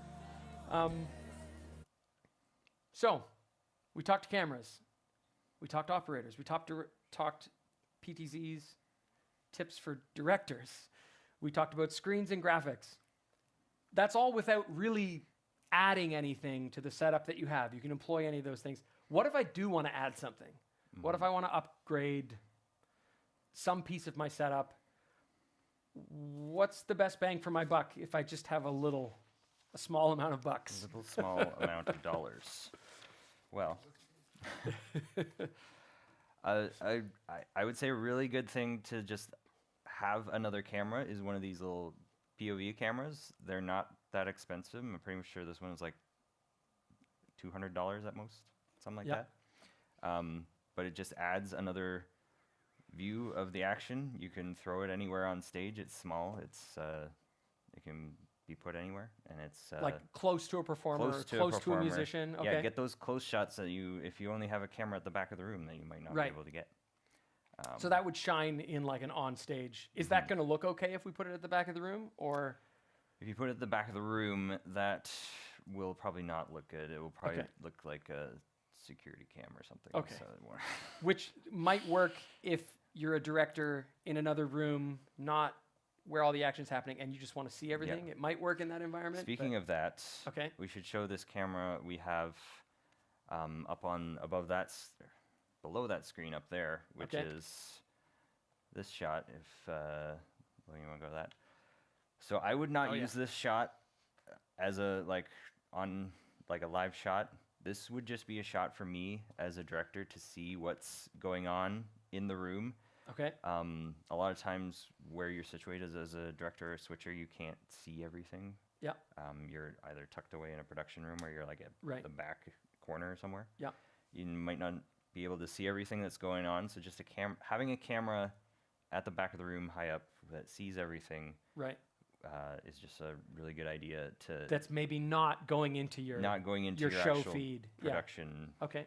So we talked cameras. We talked operators. We talked PTZ's tips for directors. We talked about screens and graphics. That's all without really adding anything to the setup that you have. You can employ any of those things. What if I do want to add something? Mm-hmm. What if I want to upgrade some piece of my setup? What's the best bang for my buck if I just have a small amount of bucks? A little small amount of dollars. Well, I would say a really good thing to just have another camera is one of these little POV cameras. They're not that expensive. I'm pretty sure this one is like $200 at most, something like Yep. that. But it just adds another view of the action. You can throw it anywhere on stage. It's small. It can be put anywhere, and it's Like close to a performer, close to a performer. musician. Okay. Yeah, get those close shots that if you only have a camera at the back of the room, that you might not Right. be able to get. So that would shine in like an on stage. Is that going to look okay if we put it at the back of the room, or? If you put it at the back of the room, that will probably not look good. It will probably Okay. look like a security cam or something. Okay. So it won't- Which might work if you're a director in another room, not where all the action's happening, and you just want to see everything. It might work in that environment. Speaking of that, Okay. we should show this camera we have below that screen up there, which Okay. is this shot. If you want to go to that. So I would not use this shot as a a live shot. This would just be a shot for me as a director to see what's going on in the room. Okay. A lot of times where you're situated as a director or switcher, you can't see everything. Yeah. You're either tucked away in a production room or you're like at Right. the back corner somewhere. Yeah. You might not be able to see everything that's going on. So just having a camera at the back of the room high up that sees everything Right. is just a really good idea to That's maybe not going into your not going into your your show actual feed. production. Yeah. Okay.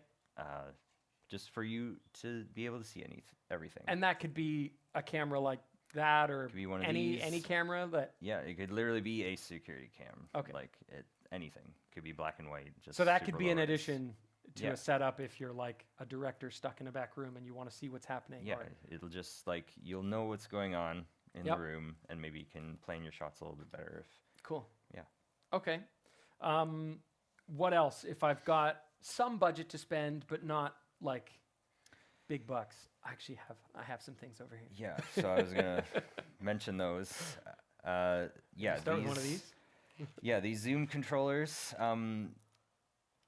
Just for you to be able to see everything. And that could be a camera like that, or Could be one of any these. camera that. Yeah, it could literally be a security cam. Okay. Like anything. Could be black and white. Just So that could super be low an res. addition to Yeah. a setup if you're like a director stuck in a back room and you want to see what's happening. Yeah, or- it'll just you'll know what's going on in Yep. the room, and maybe you can plan your shots a little bit better Cool. Yeah. Okay. What else? If I've got some budget to spend, but not like big bucks. I have some things over here. Yeah, so I was gonna mention those. Yeah, Start with one of these. Yeah, these zoom controllers.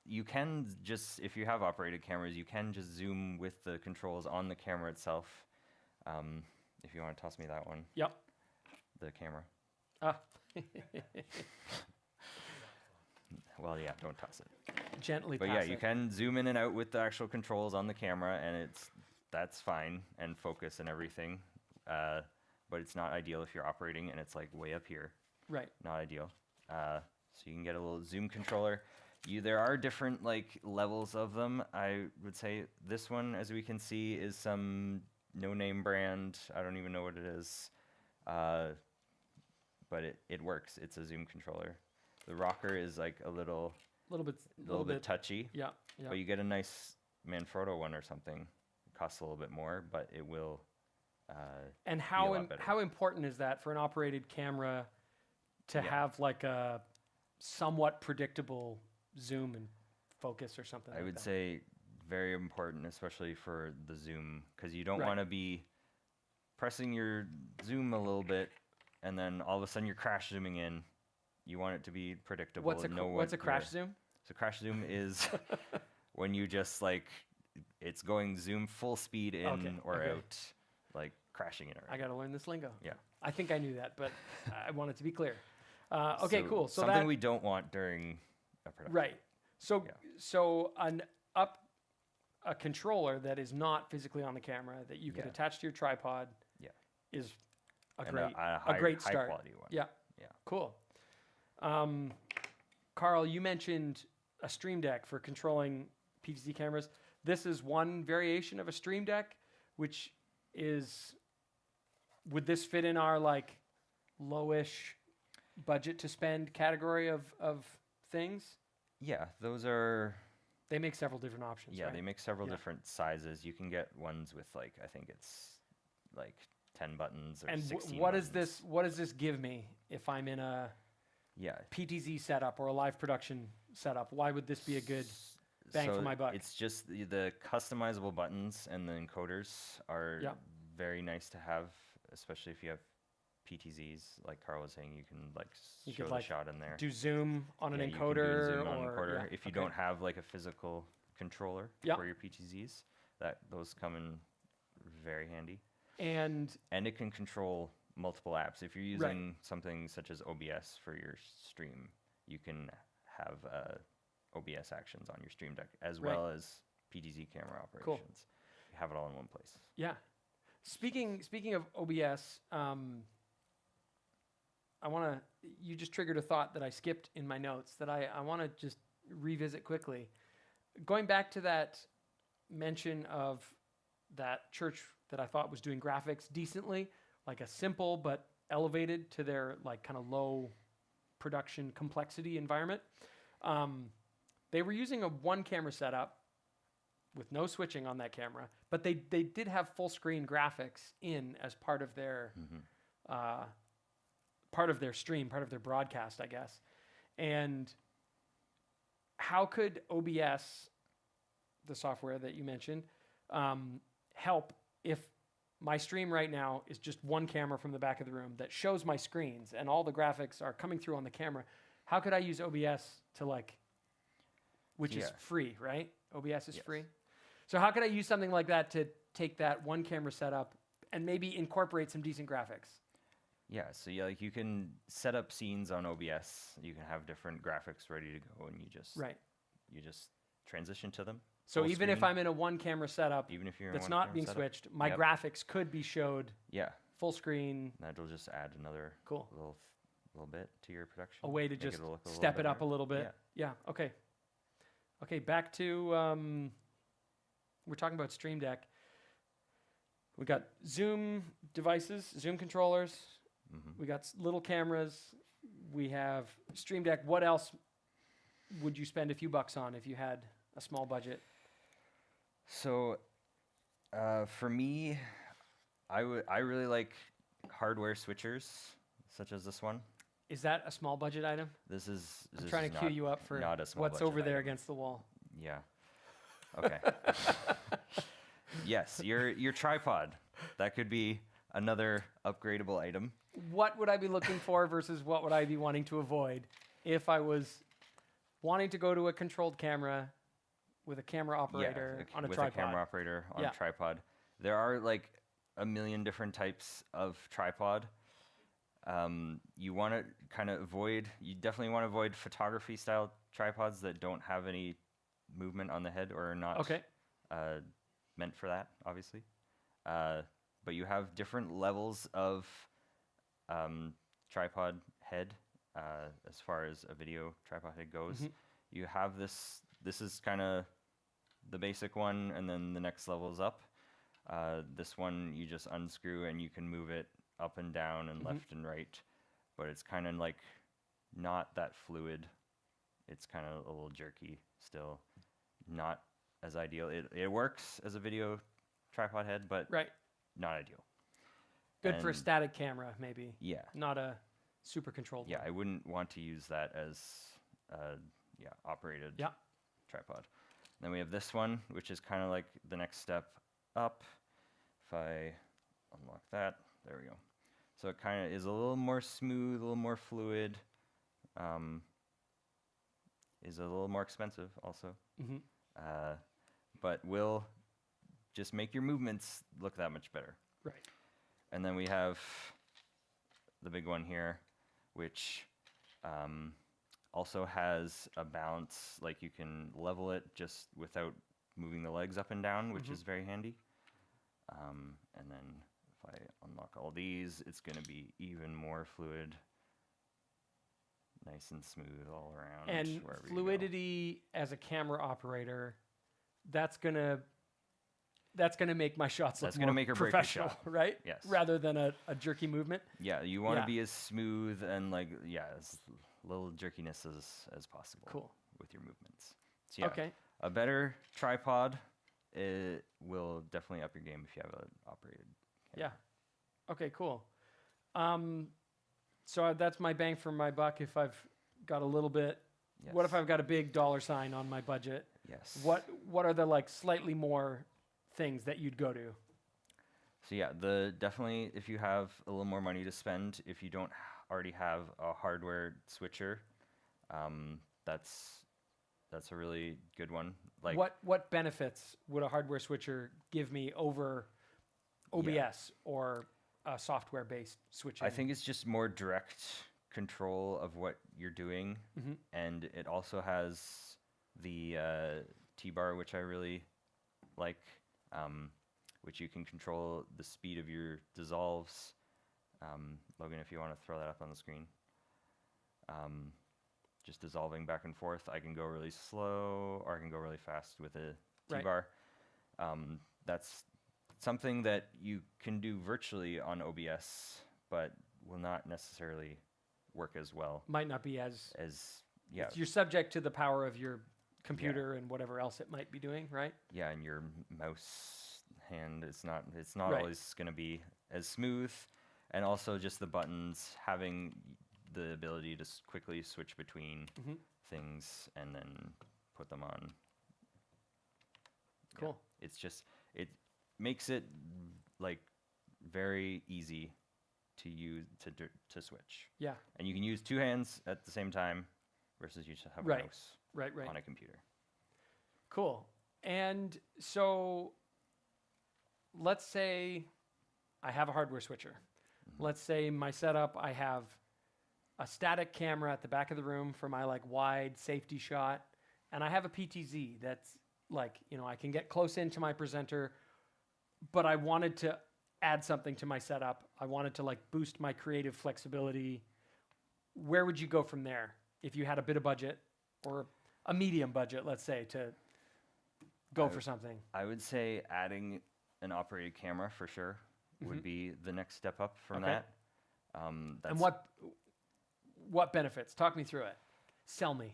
You can just, if you have operated cameras, you can just zoom with the controls on the camera itself. If you want to toss me that one, Yep. the camera. Ah. Well, yeah, don't toss it. Gently But pass yeah, it. you can zoom in and out with the actual controls on the camera, and that's fine, and focus and everything. But it's not ideal if you're operating and it's like way up here. Right. Not ideal. So you can get a little zoom controller. There are different levels of them. I would say this one, as we can see, is some no-name brand. I don't even know what it is, but it works. It's a zoom controller. The rocker is like a little bit touchy. Yeah. Yeah. But you get a nice Manfrotto one or something. It costs a little bit more, but it will. And be a how lot better. how important is that for an operated camera to Yeah. have like a somewhat predictable zoom and focus or something? I like would that? say very important, especially for the zoom, because you don't Right. want to be pressing your zoom a little bit, and then all of a sudden you're crash zooming in. You want it to be predictable. What's a and know what's a what crash you're- zoom? So crash zoom is when you just it's going zoom full speed in Okay, or okay. out, like crashing in or out. I got to learn this lingo. Yeah. I think I knew that, but I want it to be clear. Okay, cool. So something that we don't want during a production. right. So Yeah. so a controller that is not physically on the camera that you could Yeah. attach to your tripod. Yeah. Is a And great high, great high start. quality one. Yeah. Yeah. Cool. Carl, you mentioned a Stream Deck for controlling PTZ cameras. This is one variation of a Stream Deck, which is, would this fit in our lowish budget to spend category of things? Yeah, those are. They make several different options. Yeah, right? they make several Yeah. different sizes. You can get ones with I think it's 10 buttons or And 16 what does buttons. this? What does this give me if I'm in a Yeah. PTZ setup or a live production setup? Why would this be a good bang for So my buck? It's just the customizable buttons and the encoders are Yeah. very nice to have, especially if you have PTZs. Like Carl was saying, you can You show could, the shot in there. Do zoom on an Yeah, you can do a encoder zoom on or encoder yeah, if you okay. don't have a physical controller Yeah. for your PTZs. those come in very handy. And it can control multiple apps. If you're using something such as OBS for your stream, you can have OBS actions on your Stream Deck as well as PTZ camera operations. Cool. You have it all in one place. Yeah. Speaking of OBS, you just triggered a thought that I skipped in my notes that I want to just revisit quickly. Going back to that mention of that church that I thought was doing graphics decently, like a simple but elevated to their like kind of low production complexity environment. They were using a one camera setup with no switching on that camera, but they did have full screen graphics in as part of their stream, part of their broadcast, I guess. And how could OBS, the software that you mentioned, help if my stream right now is just one camera from the back of the room that shows my screens and all the graphics are coming through on the camera? How could I use OBS to which is free, right? OBS is free. So how could I use something like that to take that one camera setup and maybe incorporate some decent graphics? Yeah, so you can set up scenes on OBS. You can have different graphics ready to go, and you just transition to them. So even if I'm in a one camera setup, even if you're that's not being switched, my graphics could be showed full screen. That'll just add another little bit to your production. A way to just step it up a little bit. Yeah. Okay. Okay. Back to we're talking about Stream Deck. We got Zoom devices, Zoom controllers. We got little cameras. We have Stream Deck. What else would you spend a few bucks on if you had a small budget? So, for me, I really like hardware switchers, such as this one. Is that a small budget item? I'm trying to cue you up for what's over there against the wall. Yeah. Okay. Yes, your tripod. That could be another upgradable item. What would I be looking for versus what would I be wanting to avoid if I was wanting to go to a controlled camera with a camera operator on a tripod? With a camera operator on a tripod. There are like a million different types of tripod. You want to kind of you definitely want to avoid photography style tripods that don't have any movement on the head or are not meant for that, obviously. But you have different levels of tripod head as far as a video tripod head goes. You have this is kind of the basic one, and then the next level is up. This one you just unscrew and you can move it up and down and left and right, but it's kind of like not that fluid. It's kind of a little jerky still, not as ideal. It works as a video tripod head, but not ideal. Good for a static camera, maybe. Yeah. Not a super controlled one. I wouldn't want to use that as operated tripod. Then we have this one, which is kind of like the next step up. If I unlock that, there we go. So it kind of is a little more smooth, a little more fluid. Is a little more expensive also. But will just make your movements look that much better. Right. And then we have the big one here, which also has a balance, like you can level it just without moving the legs up and down, which is very handy. And then if I unlock all these, it's going to be even more fluid, nice and smooth all around. And fluidity as a camera operator, that's gonna make my shots look more make or break professional, right? Yes. Rather than a jerky movement. Yeah, you want to be as smooth and as little jerkiness as possible. Cool. With your movements. So a better tripod will definitely up your game if you have an operated camera. Yeah. Okay, cool. So that's my bang for my buck if I've got a little bit. Yes. What if I've got a big dollar sign on my budget? Yes. What are the slightly more things that you'd go to? So definitely if you have a little more money to spend, if you don't already have a hardware switcher, that's that's a really good one. Like what benefits would a hardware switcher give me over OBS or a software-based switching? I think it's just more direct control of what you're doing, and it also has the T-bar, which I really like, which you can control the speed of your dissolves. Logan, if you want to throw that up on the screen. Just dissolving back and forth. I can go really slow, or I can go really fast with a T-bar. That's something that you can do virtually on OBS, but will not necessarily work as well. Might not be as yeah. You're subject to the power of your computer and whatever else it might be doing, right? Yeah, and your mouse hand, it's not Right. always going to be as smooth, and also just the buttons, having the ability to quickly switch between things and then put them on. Cool. Yeah, it's just, it makes it like very easy to use to switch. Yeah. And you can use two hands at the same time versus you just have a Right. mouse Right. on a computer. Cool. And so let's say I have a hardware switcher. Let's say my setup, I have a static camera at the back of the room for my like wide safety shot, and I have a PTZ that's like, I can get close into my presenter, but I wanted to add something to my setup. I wanted to like boost my creative flexibility. Where would you go from there if you had a bit of budget or a medium budget, let's say, to go for something? I would say adding an operated camera for sure would be the next step up from that. That's And what benefits? Talk me through it. Sell me.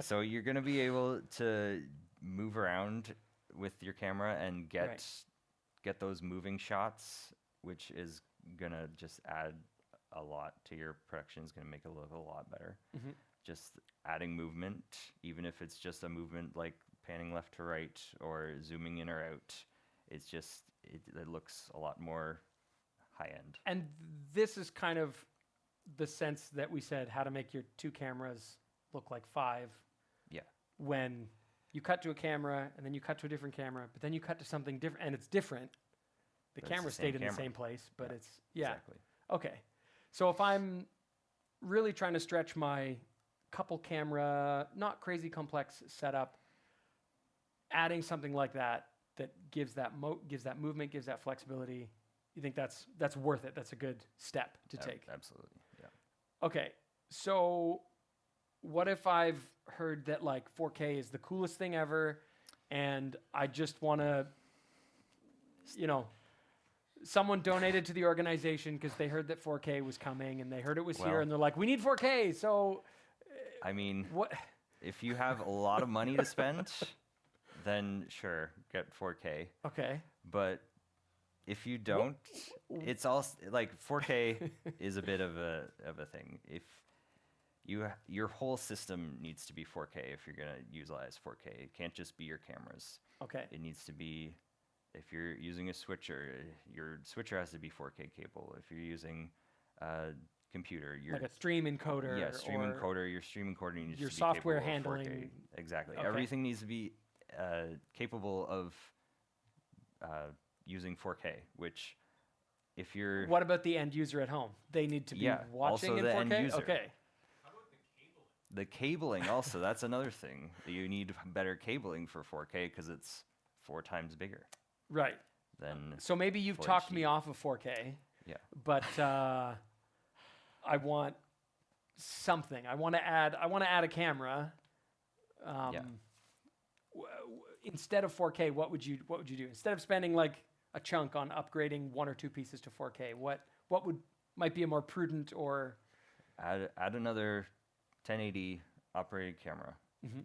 So you're going to be able to move around with your camera and get those moving shots, which is going to just add a lot to your production. Is going to make it look a lot better. Just adding movement, even if it's just a movement like panning left to right or zooming in or out, it's just, it looks a lot more high end. And this is kind of the sense that we said how to make your two cameras look like five. Yeah. When you cut to a camera and then you cut to a different camera, but then you cut to something different and it's different. The But it's camera the same stayed in the camera. same place, but Yeah, it's, Exactly. Okay. So if I'm really trying to stretch my couple camera, not crazy complex setup, adding something like that gives that movement, gives that flexibility, you think that's worth it? That's a good step to take. Absolutely. Yeah. Okay. So what if I've heard that like 4K is the coolest thing ever and I just want to, someone donated to the organization because they heard that 4K was coming and they heard it was here Well- and they're like, we need 4K. So I mean, what? if you have a lot of money to spend, then sure, get 4K. Okay. But if you don't, it's also like 4K is a bit of a thing. If your whole system needs to be 4K if you're gonna utilize 4K. It can't just be your cameras. Okay. It needs to be, if you're using a switcher, your switcher has to be 4K capable. If you're using a computer, Like a stream encoder. stream or encoder. Your stream encoder needs your to be software capable of 4K. handling. Exactly. Okay. Everything needs to be capable of using 4K. Which, if you're What about the end user at home? They need to be watching also in the 4K? end user. Okay. The cabling also, that's another thing. You need better cabling for 4K because it's 4 times bigger Right. than So maybe you've Full talked HD. me off of 4K. Yeah. But I want something. I want to add a camera. Instead of 4K, what would you do? Instead of spending like a chunk on upgrading 1 or 2 pieces to 4K, what might be a more prudent or add another 1080 operated camera.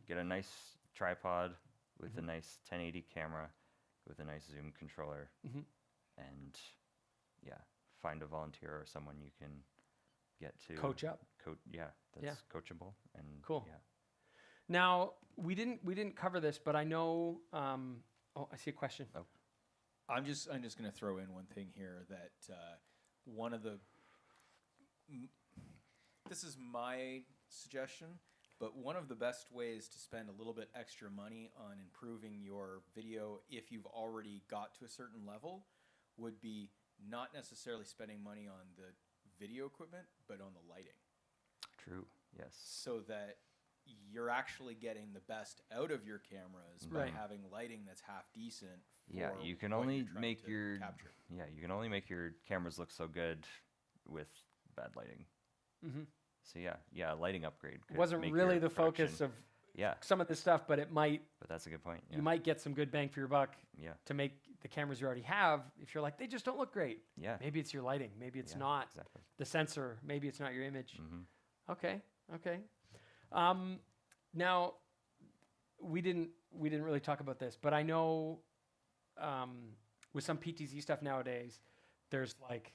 Get a nice tripod with a nice 1080 camera with a nice zoom controller, and find a volunteer or someone you can get to coach up? That's coachable and Cool. Yeah. Now, we didn't cover this, but I know I see a question. Oh. I'm just going to throw in one thing here that one of the this is my suggestion. but one of the best ways to spend a little bit extra money on improving your video if you've already got to a certain level would be not necessarily spending money on the video equipment, but on the lighting. True. Yes. So that you're actually getting the best out of your cameras by having lighting that's half decent. Yeah, for you can what only you're trying make to your capture. you can only make your cameras look so good with bad lighting. Mm-hmm. So yeah, a lighting upgrade could Wasn't make really your the focus production- of some of this stuff, but it might. But that's a good point. Yeah. You might get some good bang for your buck Yeah. to make the cameras you already have. If you're like, they just don't look great. Yeah. Maybe it's your lighting. Maybe it's Yeah, not exactly. the sensor. Maybe it's not your image. Mm-hmm. Okay. Now, we didn't really talk about this, but I know with some PTZ stuff nowadays, there's like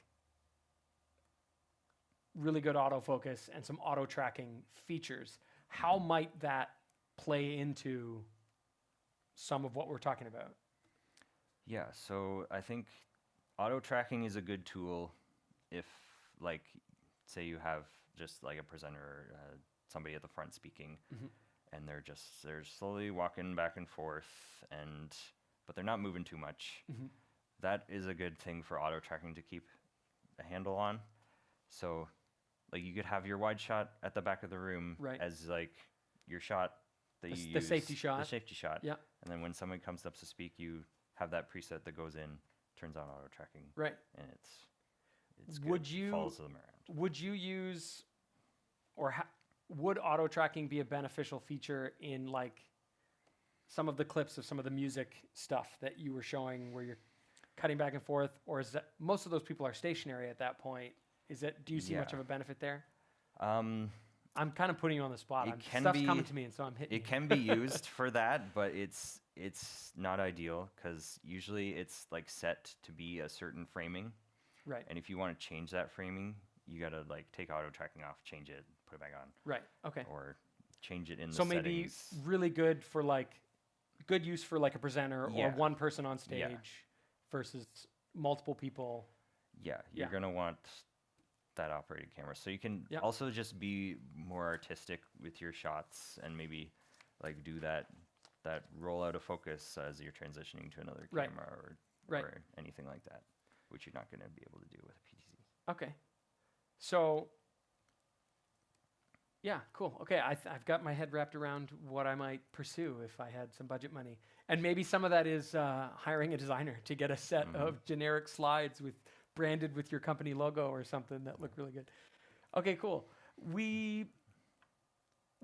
really good autofocus and some auto tracking features. How might that play into some of what we're talking about? Yeah, so I think auto tracking is a good tool if, like, say you have just like a presenter, somebody at the front speaking, and they're slowly walking back and forth, but they're not moving too much. That is a good thing for auto tracking to keep a handle on. So, like, you could have your wide shot at the back of the room as like your shot that you use, the safety shot. The safety shot. Yeah. And then when someone comes up to speak, you have that preset that goes in, turns on auto tracking. Right. And it's good. Would you follows them around. Would you use, or would auto tracking be a beneficial feature in like some of the clips of some of the music stuff that you were showing where you're cutting back and forth, or is that most of those people are stationary at that point? Do you see much of a benefit there? I'm kind of putting you on the spot. Stuff's coming to me, and so I'm hitting. It can be used for that, but it's not ideal because usually it's like set to be a certain framing. Right. And if you want to change that framing, you gotta like take auto tracking off, change it, put it back on. Right. Okay. Or change it in the so settings. maybe really good for like good use for like a presenter or one person on stage versus multiple people. Yeah, you're gonna want that operated camera. So you can also just be more artistic with your shots and maybe like do that roll out of focus as you're transitioning to another camera or anything like that, which you're not going to be able to do with a PTZ. Okay. So, yeah, cool. Okay, I've got my head wrapped around what I might pursue if I had some budget money. And maybe some of that is hiring a designer to get a set of generic slides branded with your company logo or something that look really good. Okay, cool. We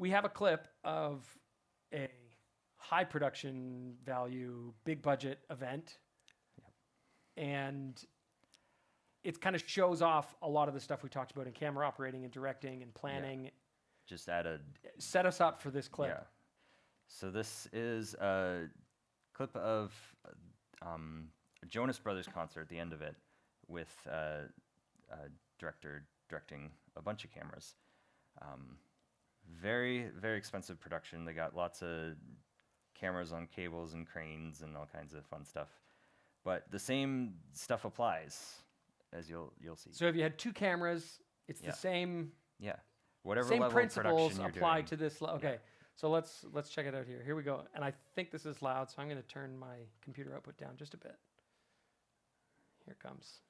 have a clip of a high production value, big budget event. And it kind of shows off a lot of the stuff we talked about in camera operating and directing and planning. Yeah. Just add set us up for this clip. Yeah. So this is a clip of a Jonas Brothers concert at the end of it with a director directing a bunch of cameras. Very, very expensive production. They got lots of cameras on cables and cranes and all kinds of fun stuff. But the same stuff applies, as you'll see. So if you had two cameras, it's the same. Yeah. Whatever same level principles of production apply you're doing. to this. Okay. So let's check it out here. Here we go. And I think this is loud, so I'm going to turn my computer output down just a bit. Here it comes.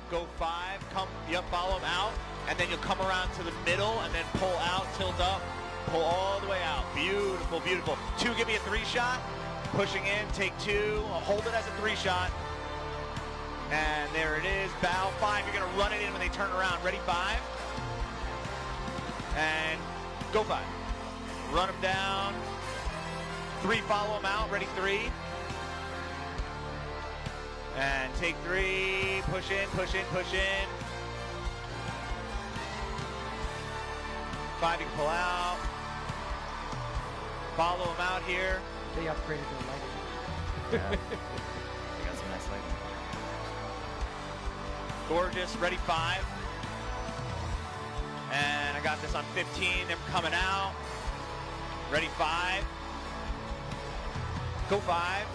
Go 5, follow him out, and then you'll come around to the middle and then pull out, tilt up, pull all the way out. Beautiful, beautiful. 2, give me a 3 shot. Pushing in, take 2, hold it as a 3 shot. And there it is, bow 5. You're gonna run it in when they turn around. Ready, 5. And go 5. Run them down. 3, follow them out. Ready, 3. And take 3, push in, push in, push in. 5, you can pull out. Follow them out here. They upgraded their lighting. Yeah. They got some nice lighting. Gorgeous, ready, 5. And I got this on 15, them coming out. Ready, 5. Go 5.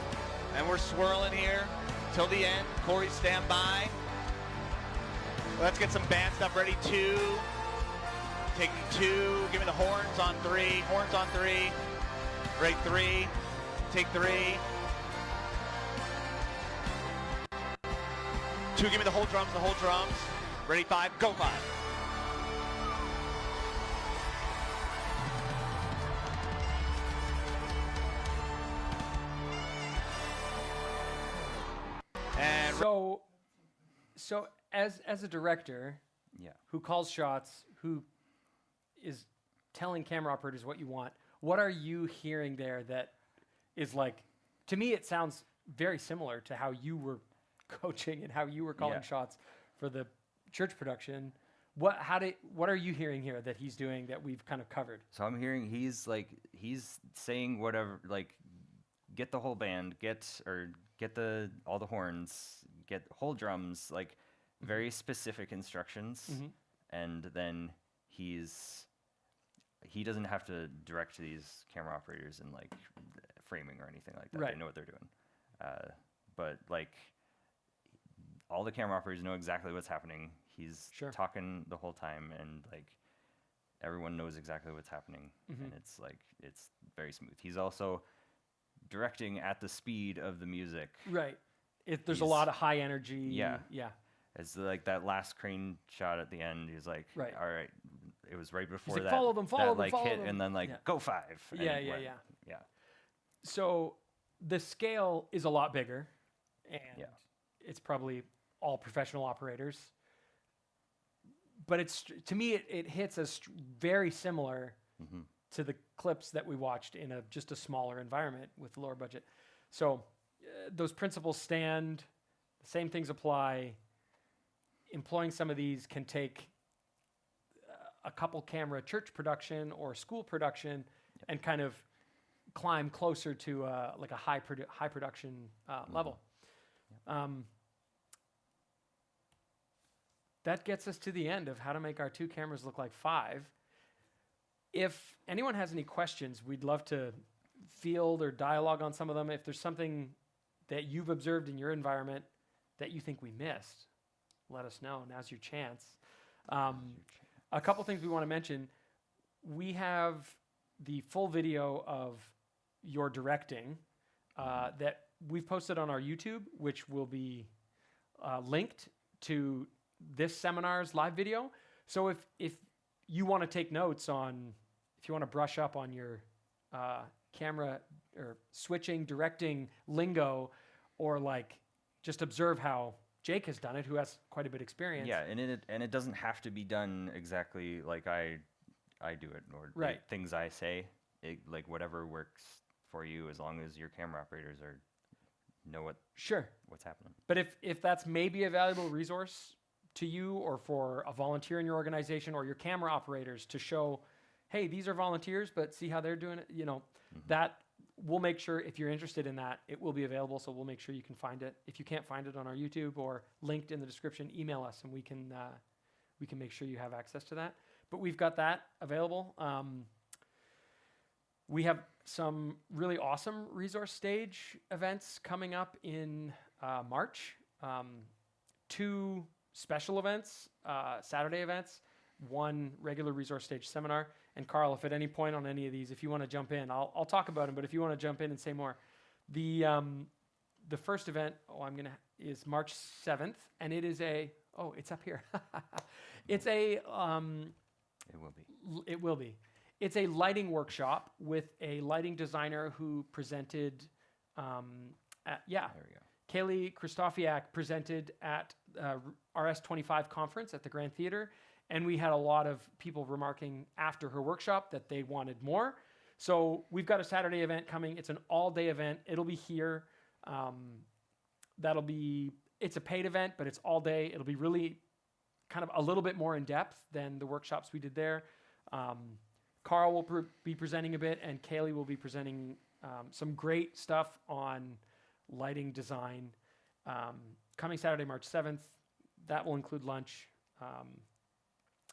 And we're swirling here till the end. Corey, stand by. Let's get some band stuff ready, 2. taking 2. Give me the horns on 3. Horns on 3. Right 3. Take 3. 2, give me the whole drums, the whole drums. Ready, 5, go 5. And So as a director Yeah. who calls shots, who is telling camera operators what you want, what are you hearing there that is like, to me it sounds very similar to how you were coaching and how you were calling Yeah. shots for the church production. What are you hearing here that he's doing that we've kind of covered? So I'm hearing he's saying whatever, like, get the whole band, get all the horns, get whole drums, like very specific instructions. And then he doesn't have to direct these camera operators in like framing or anything like that. Right. They know what they're doing. But like all the camera operators know exactly what's happening. He's Sure. talking the whole time, and like everyone knows exactly what's happening, and it's very smooth. He's also directing at the speed of the music. Right. There's a He's- lot of high energy. Yeah. Yeah. It's like that last crane shot at the end. He's like, Right. all right. It was right before like, that. "Follow them, follow that, them, like, follow hit, them." and then like Yeah. go 5. and Yeah, it yeah, went. yeah. Yeah. So the scale is a lot bigger, and Yeah. it's probably all professional operators. But to me, it hits as very similar to the clips that we watched in just a smaller environment with lower budget. So those principles stand. The same things apply. Employing some of these can take a couple camera church production or school production and kind of climb closer to like a high production level. That gets us to the end of how to make our 2 cameras look like 5. If anyone has any questions, we'd love to field or dialogue on some of them. If there's something that you've observed in your environment that you think we missed, let us know. Now's your chance. A couple things we want to mention. We have the full video of your directing that we've posted on our YouTube, which will be linked to this seminar's live video. So if you want to take notes on, if you want to brush up on your camera or switching, directing lingo, or like just observe how Jake has done it, who has quite a bit of experience. Yeah, and it doesn't have to be done exactly like I do it, or Right. like things I say. Like whatever works for you, as long as your camera operators know what's happening. But if that's maybe a valuable resource to you, or for a volunteer in your organization or your camera operators to show, hey, these are volunteers, but see how they're doing it, that we'll make sure, if you're interested in that, it will be available. So we'll make sure you can find it. If you can't find it on our YouTube or linked in the description, email us and we can make sure you have access to that. But we've got that available. We have some really awesome resource stage events coming up in March. 2 special events, Saturday events, 1 regular resource stage seminar. And Carl, if at any point on any of these, if you want to jump in, I'll talk about them. But if you want to jump in and say more, the first event is March 7th, and it is it's up here. It's It will be. it will be. It's a lighting workshop with a lighting designer who presented. There we go. Kaylee Krzysztofiak presented at RS25 conference at the Grand Theater, and we had a lot of people remarking after her workshop that they wanted more. So we've got a Saturday event coming. It's an all-day event. It'll be here. It's a paid event, but it's all day. It'll be really kind of a little bit more in depth than the workshops we did there. Carl will be presenting a bit, and Kaylee will be presenting some great stuff on lighting design. Coming Saturday, March 7th. That will include lunch.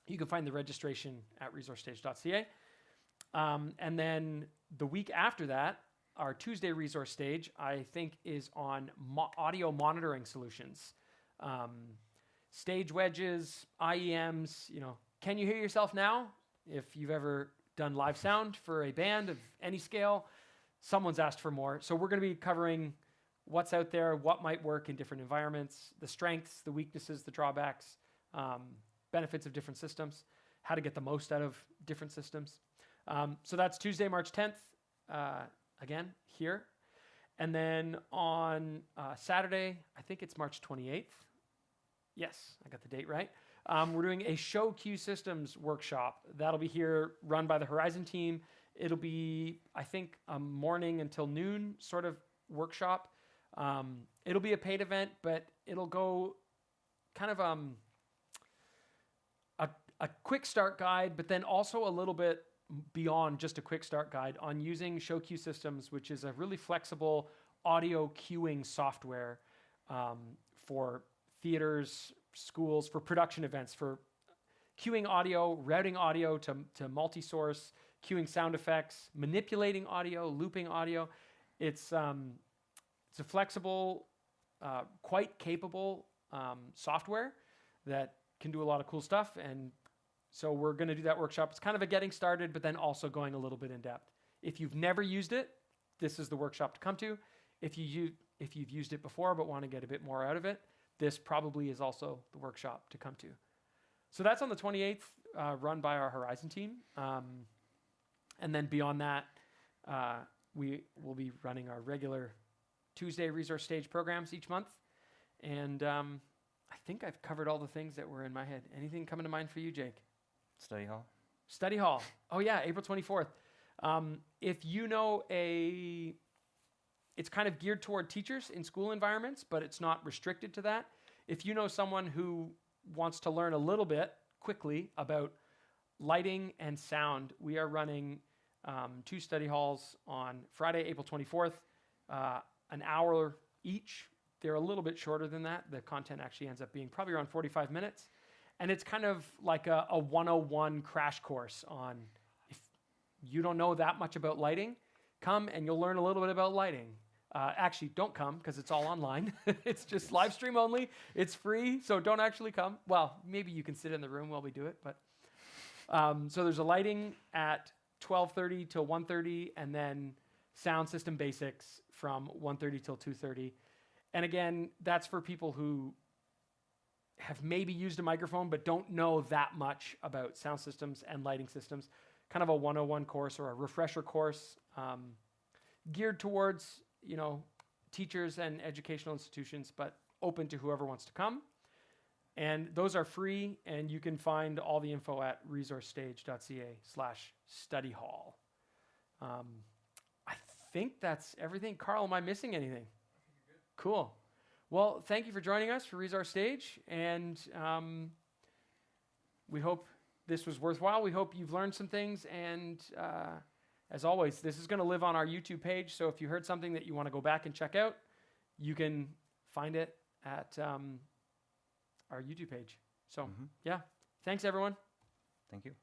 You can find the registration at resourcestage.ca. And then the week after that, our Tuesday resource stage, I think, is on audio monitoring solutions. Stage wedges, IEMs, can you hear yourself now? If you've ever done live sound for a band of any scale, someone's asked for more. So we're going to be covering what's out there, what might work in different environments, the strengths, the weaknesses, the drawbacks, benefits of different systems, how to get the most out of different systems. So that's Tuesday, March 10th, again, here. And then on Saturday, I think it's March 28th. Yes, I got the date right. We're doing a Show Q Systems workshop. That'll be here, run by the Horizon team. It'll be, I think, a morning until noon sort of workshop. It'll be a paid event, but it'll go kind of a quick start guide, but then also a little bit beyond just a quick start guide on using Show Q Systems, which is a really flexible audio queuing software for theaters, schools, for production events, for queuing audio, routing audio to multi-source, queuing sound effects, manipulating audio, looping audio. It's a flexible, quite capable software that can do a lot of cool stuff. And so we're going to do that workshop. It's kind of a getting started, but then also going a little bit in depth. If you've never used it, this is the workshop to come to. If you've used it before but want to get a bit more out of it, this probably is also the workshop to come to. So that's on the 28th, run by our Horizon team. And then beyond that, we will be running our regular Tuesday Resource Stage programs each month. And I think I've covered all the things that were in my head. Anything coming to mind for you, Jake? Study hall. Study hall. Oh yeah, April 24th. If you know it's kind of geared toward teachers in school environments, but it's not restricted to that. If you know someone who wants to learn a little bit quickly about lighting and sound, we are running 2 study halls on Friday, April 24th, an hour each. They're a little bit shorter than that. The content actually ends up being probably around 45 minutes. And it's kind of like a 101 crash course on, if you don't know that much about lighting, come and you'll learn a little bit about lighting. Actually, don't come because it's all online. It's just live stream only. It's free, so don't actually come. Well, maybe you can sit in the room while we do it. But so there's a lighting at 12:30 till 1:30, and then sound system basics from 1:30 till 2:30. And again, that's for people who have maybe used a microphone but don't know that much about sound systems and lighting systems. Kind of a 101 course or a refresher course geared towards, teachers and educational institutions, but open to whoever wants to come. And those are free, and you can find all the info at resourcestage.ca/study hall. I think that's everything. Carl, am I missing anything? Cool. Well, thank you for joining us for Resource Stage, and we hope this was worthwhile. We hope you've learned some things, and as always, this is going to live on our YouTube page, so if you heard something that you want to go back and check out, you can find it at our YouTube page. So, yeah, thanks, everyone. Thank you.